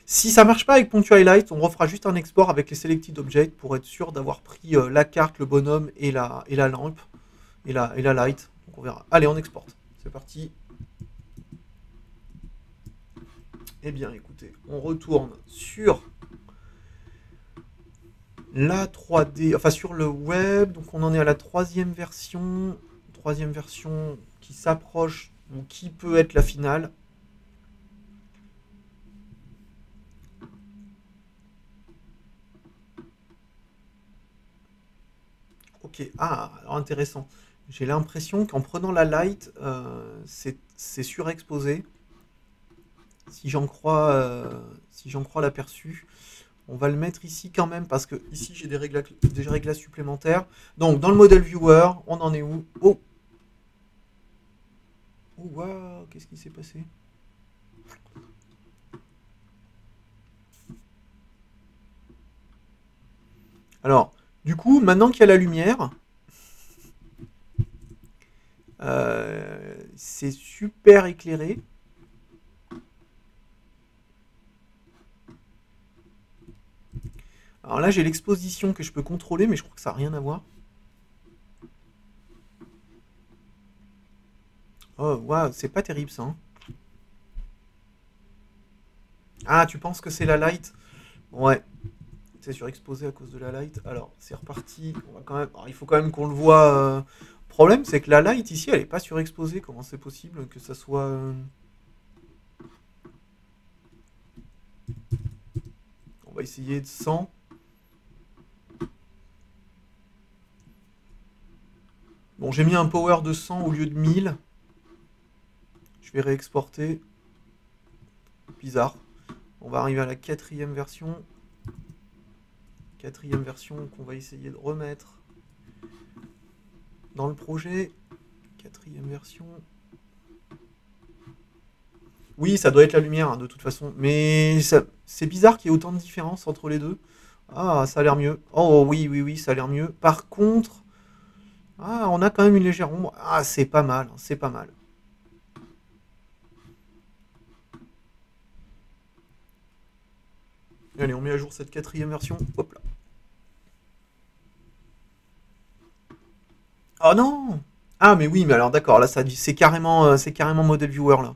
Si ça marche pas avec Punctual Light, on refera juste un export avec les Selected Objects pour être sûr d'avoir pris la carte, le bonhomme et la lampe et la light. Donc on verra. Allez, on exporte. C'est parti. Eh bien, écoutez, on retourne sur la 3D, enfin sur le web. Donc on en est à la troisième version qui s'approche ou qui peut être la finale. Ok, ah, alors intéressant. J'ai l'impression qu'en prenant la light, c'est surexposé. Si j'en crois l'aperçu, on va le mettre ici quand même parce que ici j'ai des réglages supplémentaires. Donc dans le model viewer, on en est où? Oh, oh waouh, qu'est-ce qui s'est passé? Alors, du coup, maintenant qu'il y a la lumière, c'est super éclairé. Alors là, j'ai l'exposition que je peux contrôler, mais je crois que ça n'a rien à voir. Oh, waouh, c'est pas terrible ça, hein. Ah, tu penses que c'est la light? Ouais, c'est surexposé à cause de la light. Alors, c'est reparti. On va quand même... Alors, il faut quand même qu'on le voit. Le problème, c'est que la light ici, elle n'est pas surexposée. Comment c'est possible que ça soit... On va essayer de 100. Bon, j'ai mis un power de 100 au lieu de 1000. Je vais réexporter. Bizarre. On va arriver à la quatrième version. Quatrième version qu'on va essayer de remettre dans le projet. Quatrième version. Oui, ça doit être la lumière, hein, de toute façon. Mais c'est bizarre qu'il y ait autant de différence entre les deux. Ah, ça a l'air mieux. Oh oui, oui, oui, ça a l'air mieux. Par contre, ah, on a quand même une légère ombre. Ah, c'est pas mal, hein, c'est pas mal. Allez, on met à jour cette quatrième version. Hop là. Oh non! Ah, mais oui, mais alors d'accord, là, c'est carrément model viewer là.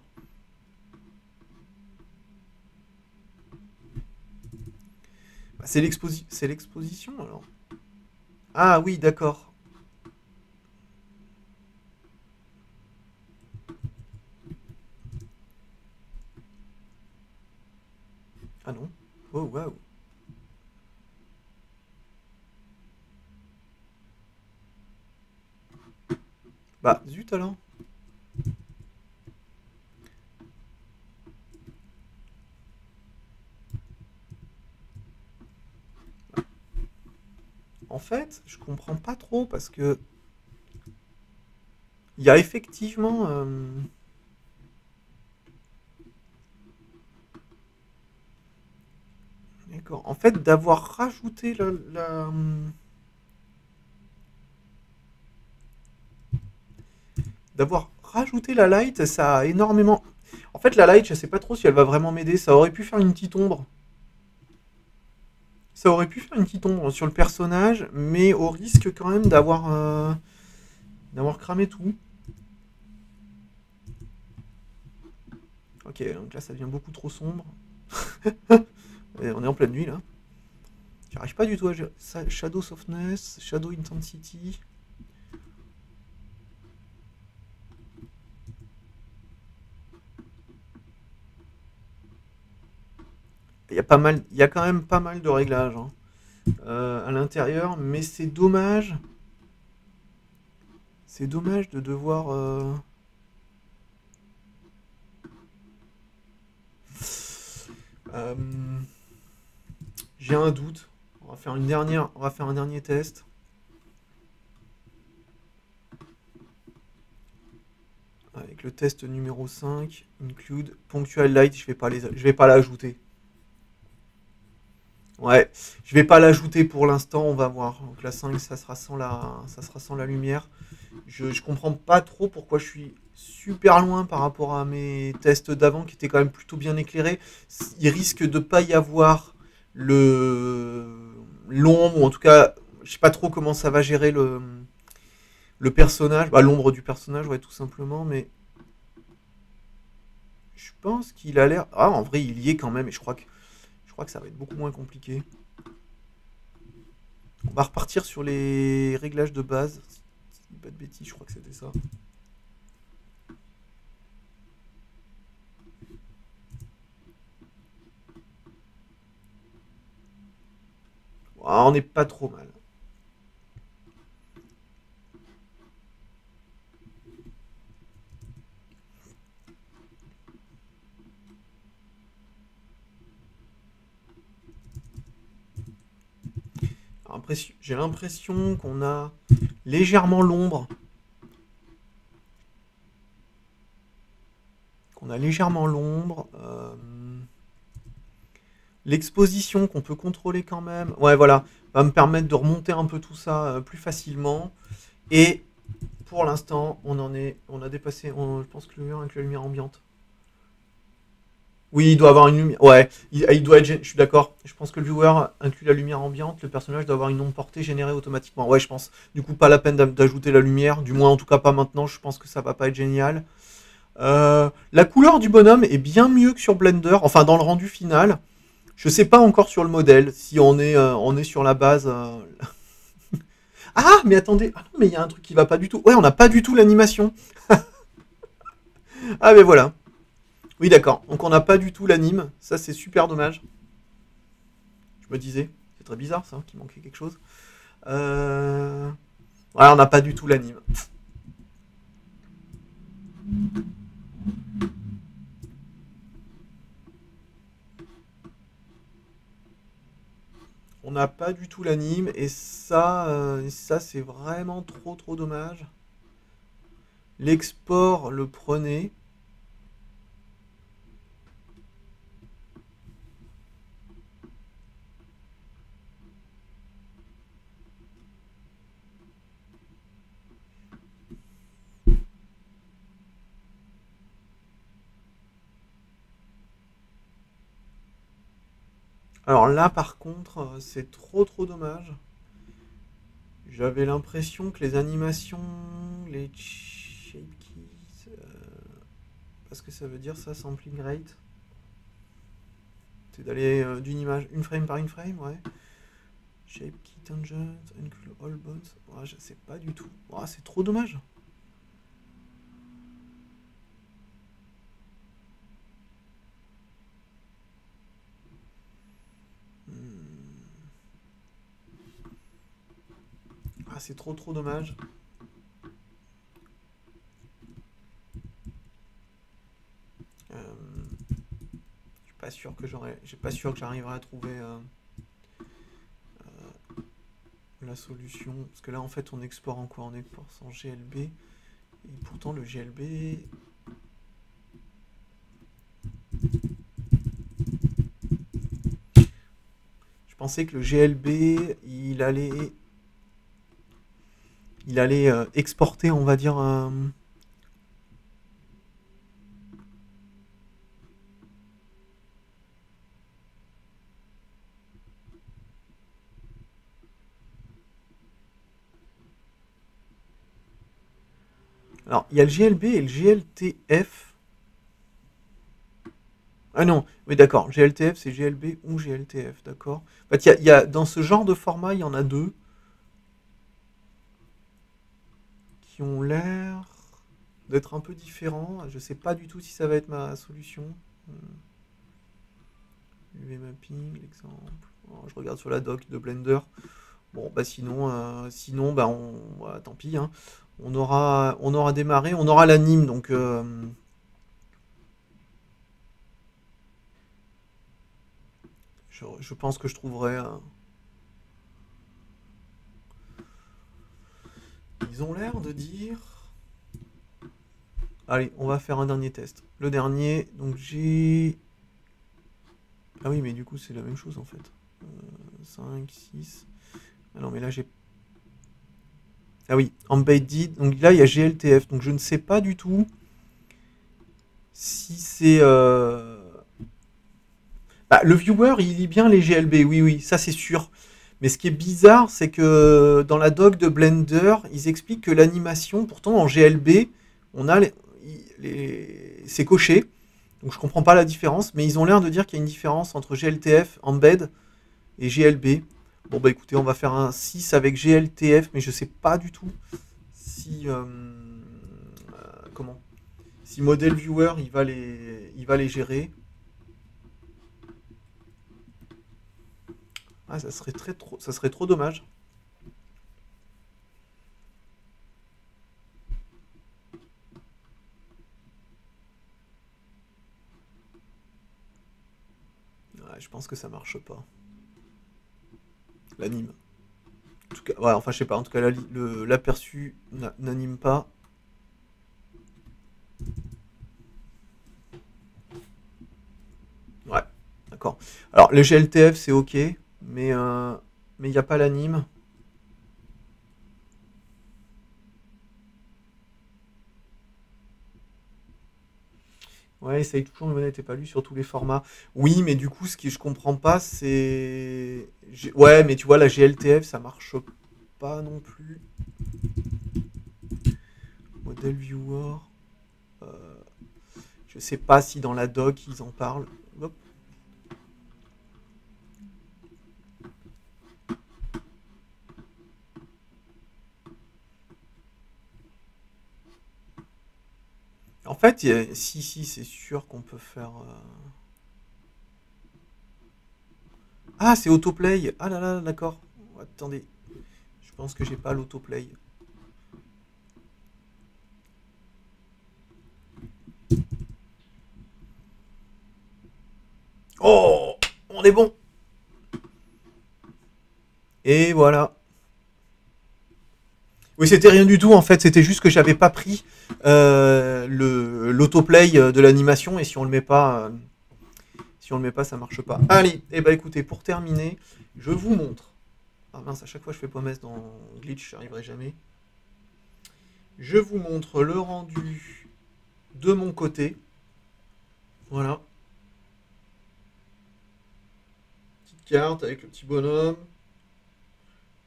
Bah, c'est l'exposition alors. Ah oui, d'accord. Ah non. Oh waouh. Bah zut alors. En fait, je comprends pas trop parce que il y a effectivement. D'accord. En fait, d'avoir rajouté d'avoir rajouté la light, ça a énormément. En fait, la light, je sais pas trop si elle va vraiment m'aider. Ça aurait pu faire une petite ombre. Ça aurait pu faire une petite ombre sur le personnage, mais au risque quand même d'avoir cramé tout. Ok, donc là ça devient beaucoup trop sombre. On est en pleine nuit là. J'arrive pas du tout à gérer. Shadow Softness, Shadow Intensity. Il y a quand même pas mal de réglages, hein, à l'intérieur, mais c'est dommage. C'est dommage de devoir. Euh, J'ai un doute. On va faire un dernier test. Avec le test numéro 5, include punctual light, je vais pas l'ajouter. Ouais, je vais pas l'ajouter pour l'instant, on va voir. Donc la 5, ça sera sans la lumière. Je comprends pas trop pourquoi je suis super loin par rapport à mes tests d'avant qui étaient quand même plutôt bien éclairés. Il risque de pas y avoir le l'ombre, ou en tout cas, je sais pas trop comment ça va gérer le personnage, bah, l'ombre du personnage, ouais, tout simplement, mais je pense qu'il a l'air. Ah, en vrai, il y est quand même, et je crois que ça va être beaucoup moins compliqué. On va repartir sur les réglages de base. Si je dis pas de bêtises, je crois que c'était ça. Ah, on n'est pas trop mal. J'ai l'impression qu'on a légèrement l'ombre. L'exposition qu'on peut contrôler quand même. Ouais, voilà. Va me permettre de remonter un peu tout ça plus facilement. Et pour l'instant, on a dépassé. Je pense que le mur avec la lumière ambiante. Oui, il doit avoir une lumière. Ouais, il doit être. Je suis d'accord. Je pense que le viewer inclut la lumière ambiante. Le personnage doit avoir une ombre portée générée automatiquement. Ouais, je pense. Du coup, pas la peine d'ajouter la lumière. Du moins, en tout cas, pas maintenant. Je pense que ça va pas être génial. La couleur du bonhomme est bien mieux que sur Blender. Enfin, dans le rendu final. Je sais pas encore sur le modèle si on est sur la base. Ah, mais attendez. Ah non, mais il y a un truc qui va pas du tout. Ouais, on n'a pas du tout l'animation. Ah, mais voilà. Oui, d'accord. Donc on n'a pas du tout l'anime. Ça, c'est super dommage. Je me disais, c'est très bizarre ça, qu'il manquait quelque chose. Voilà, on n'a pas du tout l'anime. On n'a pas du tout l'anime et ça c'est vraiment trop dommage. L'export le prenait. Alors là par contre, c'est trop dommage. J'avais l'impression que les animations, les shape keys, parce que ça veut dire ça, sampling rate, c'est d'aller d'une image, une frame par une frame, ouais. Shape key tangent, include all bones. Ouais, je sais pas du tout. Ouais, c'est trop dommage. Hmm. Ah, c'est trop dommage. Je suis pas sûr que j'ai pas sûr que j'arriverai à trouver la solution. Parce que là, en fait, on exporte en quoi? On exporte en GLB. Et pourtant, le GLB. Je pensais que le GLB, il allait exporter, on va dire. Alors, il y a le GLB et le GLTF. Ah non, oui, d'accord. GLTF, c'est GLB ou GLTF, d'accord. En fait, dans ce genre de format, il y en a deux qui ont l'air d'être un peu différents. Je sais pas du tout si ça va être ma solution. UV mapping, l'exemple. Oh, je regarde sur la doc de Blender. Bon, bah sinon bah voilà, tant pis, hein. On aura démarré, on aura l'anime, donc je pense que je trouverai... Ils ont l'air de dire... Allez, on va faire un dernier test. Le dernier, donc j'ai... Ah oui, mais du coup, c'est la même chose en fait. 5, 6... Ah non, mais là, j'ai... Ah oui, Embedded. Donc là, il y a GLTF. Donc je ne sais pas du tout si c'est... Bah, le viewer, il lit bien les GLB, oui, oui, ça c'est sûr. Mais ce qui est bizarre, c'est que dans la doc de Blender, ils expliquent que l'animation, pourtant en GLB, on a c'est coché. Donc je comprends pas la différence, mais ils ont l'air de dire qu'il y a une différence entre GLTF, Embed et GLB. Bon bah écoutez, on va faire un 6 avec GLTF, mais je sais pas du tout si comment si Model Viewer il va les gérer. Ah, ça serait trop dommage. Ouais, je pense que ça marche pas. L'anime. En tout cas, ouais, enfin je sais pas. En tout cas, l'aperçu n'anime pas. Ouais, d'accord. Alors le GLTF c'est ok, mais il n'y a pas l'anime. Ouais, essaye toujours, le modèle n'était pas lu sur tous les formats. Oui, mais du coup, ce que je comprends pas, c'est... Ouais, mais tu vois, la GLTF, ça marche pas non plus. Model Viewer. Euh, je sais pas si dans la doc, ils en parlent. Hop. En fait, si, c'est sûr qu'on peut faire... Ah, c'est autoplay. Ah là là, d'accord. Attendez. Je pense que j'ai pas l'autoplay. Oh, on est bon. Et voilà. Oui, c'était rien du tout en fait. C'était juste que j'avais pas pris l'autoplay de l'animation et si on le met pas, ça marche pas. Allez, et bah écoutez, pour terminer, je vous montre. Ah mince, à chaque fois je fais promesse dans Glitch, j'y arriverai jamais. Je vous montre le rendu de mon côté. Voilà. Petite carte avec le petit bonhomme.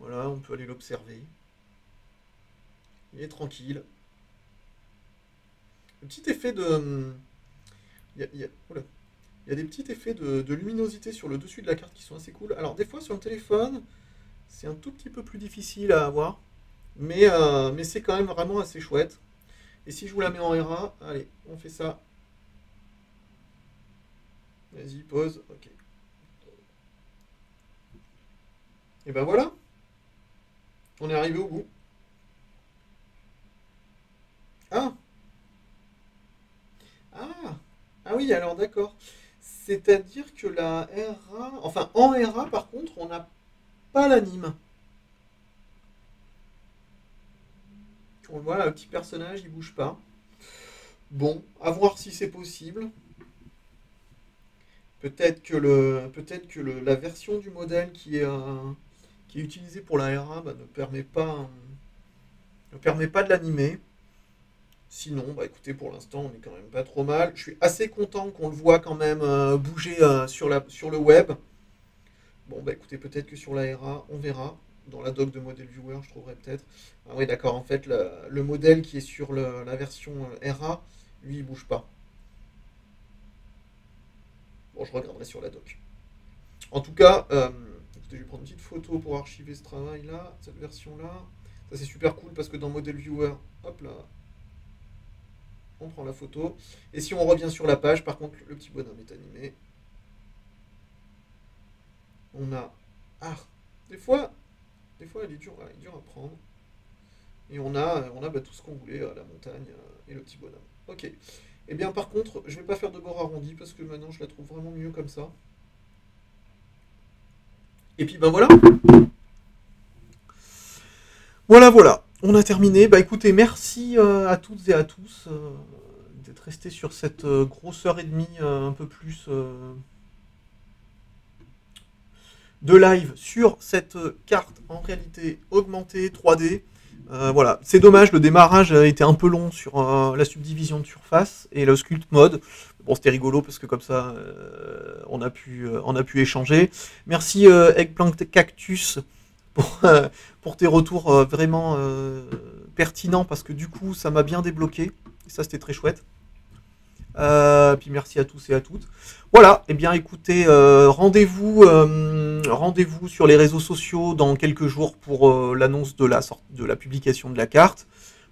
Voilà, on peut aller l'observer. Il est tranquille. Le petit effet de... Oula. Il y a des petits effets de luminosité sur le dessus de la carte qui sont assez cool. Alors des fois sur le téléphone, c'est un tout petit peu plus difficile à avoir. Mais c'est quand même vraiment assez chouette. Et si je vous la mets en RA, allez, on fait ça. Vas-y, pause. Ok. Et ben voilà, on est arrivé au bout. Ah, ah, ah oui, alors d'accord. C'est-à-dire que la RA, enfin en RA par contre, on n'a pas l'anime. On voit là, le petit personnage, il bouge pas. Bon, à voir si c'est possible. La version du modèle qui est utilisée pour la RA bah, ne permet pas de l'animer. Sinon, bah écoutez, pour l'instant, on est quand même pas trop mal. Je suis assez content qu'on le voit quand même bouger sur le web. Bon, bah écoutez, peut-être que sur la RA, on verra. Dans la doc de Model Viewer, je trouverai peut-être. Ah oui, d'accord, en fait, le modèle qui est sur la version RA, lui, il bouge pas. Bon, je regarderai sur la doc. En tout cas, écoutez, je vais prendre une petite photo pour archiver ce travail-là, cette version-là. Ça, c'est super cool parce que dans Model Viewer, hop là, on prend la photo. Et si on revient sur la page, par contre, le petit bonhomme est animé. On a... Ah, des fois, il est dur à prendre. Et on a bah, tout ce qu'on voulait, la montagne et le petit bonhomme. Ok. Et bien par contre, je vais pas faire de bord arrondi parce que maintenant je la trouve vraiment mieux comme ça. Et puis ben voilà. Voilà. On a terminé. Bah écoutez, merci à toutes et à tous d'être restés sur cette grosse heure et demie, un peu plus de live sur cette carte en réalité augmentée 3D. Voilà, c'est dommage, le démarrage a été un peu long sur la subdivision de surface et le sculpt mode. Bon, c'était rigolo parce que comme ça, on a pu échanger. Merci Eggplant Cactus pour tes retours vraiment pertinents parce que du coup, ça m'a bien débloqué. Et ça, c'était très chouette. Puis merci à tous et à toutes. Voilà, et bien écoutez, rendez-vous sur les réseaux sociaux dans quelques jours pour l'annonce de la publication de la carte.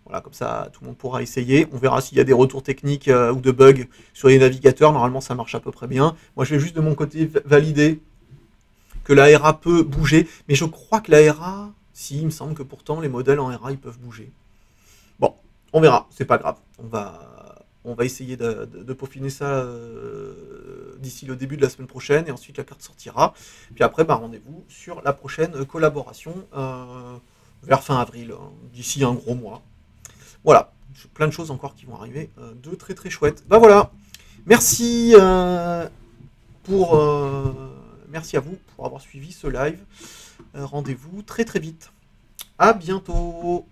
Voilà, comme ça tout le monde pourra essayer. On verra s'il y a des retours techniques ou de bugs sur les navigateurs. Normalement ça marche à peu près bien. Moi je vais juste de mon côté valider que la RA peut bouger. Mais je crois que la RA, si, il me semble que pourtant les modèles en RA ils peuvent bouger. Bon, on verra, c'est pas grave. On va essayer de peaufiner ça d'ici le début de la semaine prochaine et ensuite la carte sortira. Puis après, bah, rendez-vous sur la prochaine collaboration vers fin avril, d'ici un gros mois. Voilà, plein de choses encore qui vont arriver, de très très chouettes. Bah voilà, merci merci à vous pour avoir suivi ce live. Rendez-vous très très vite. À bientôt.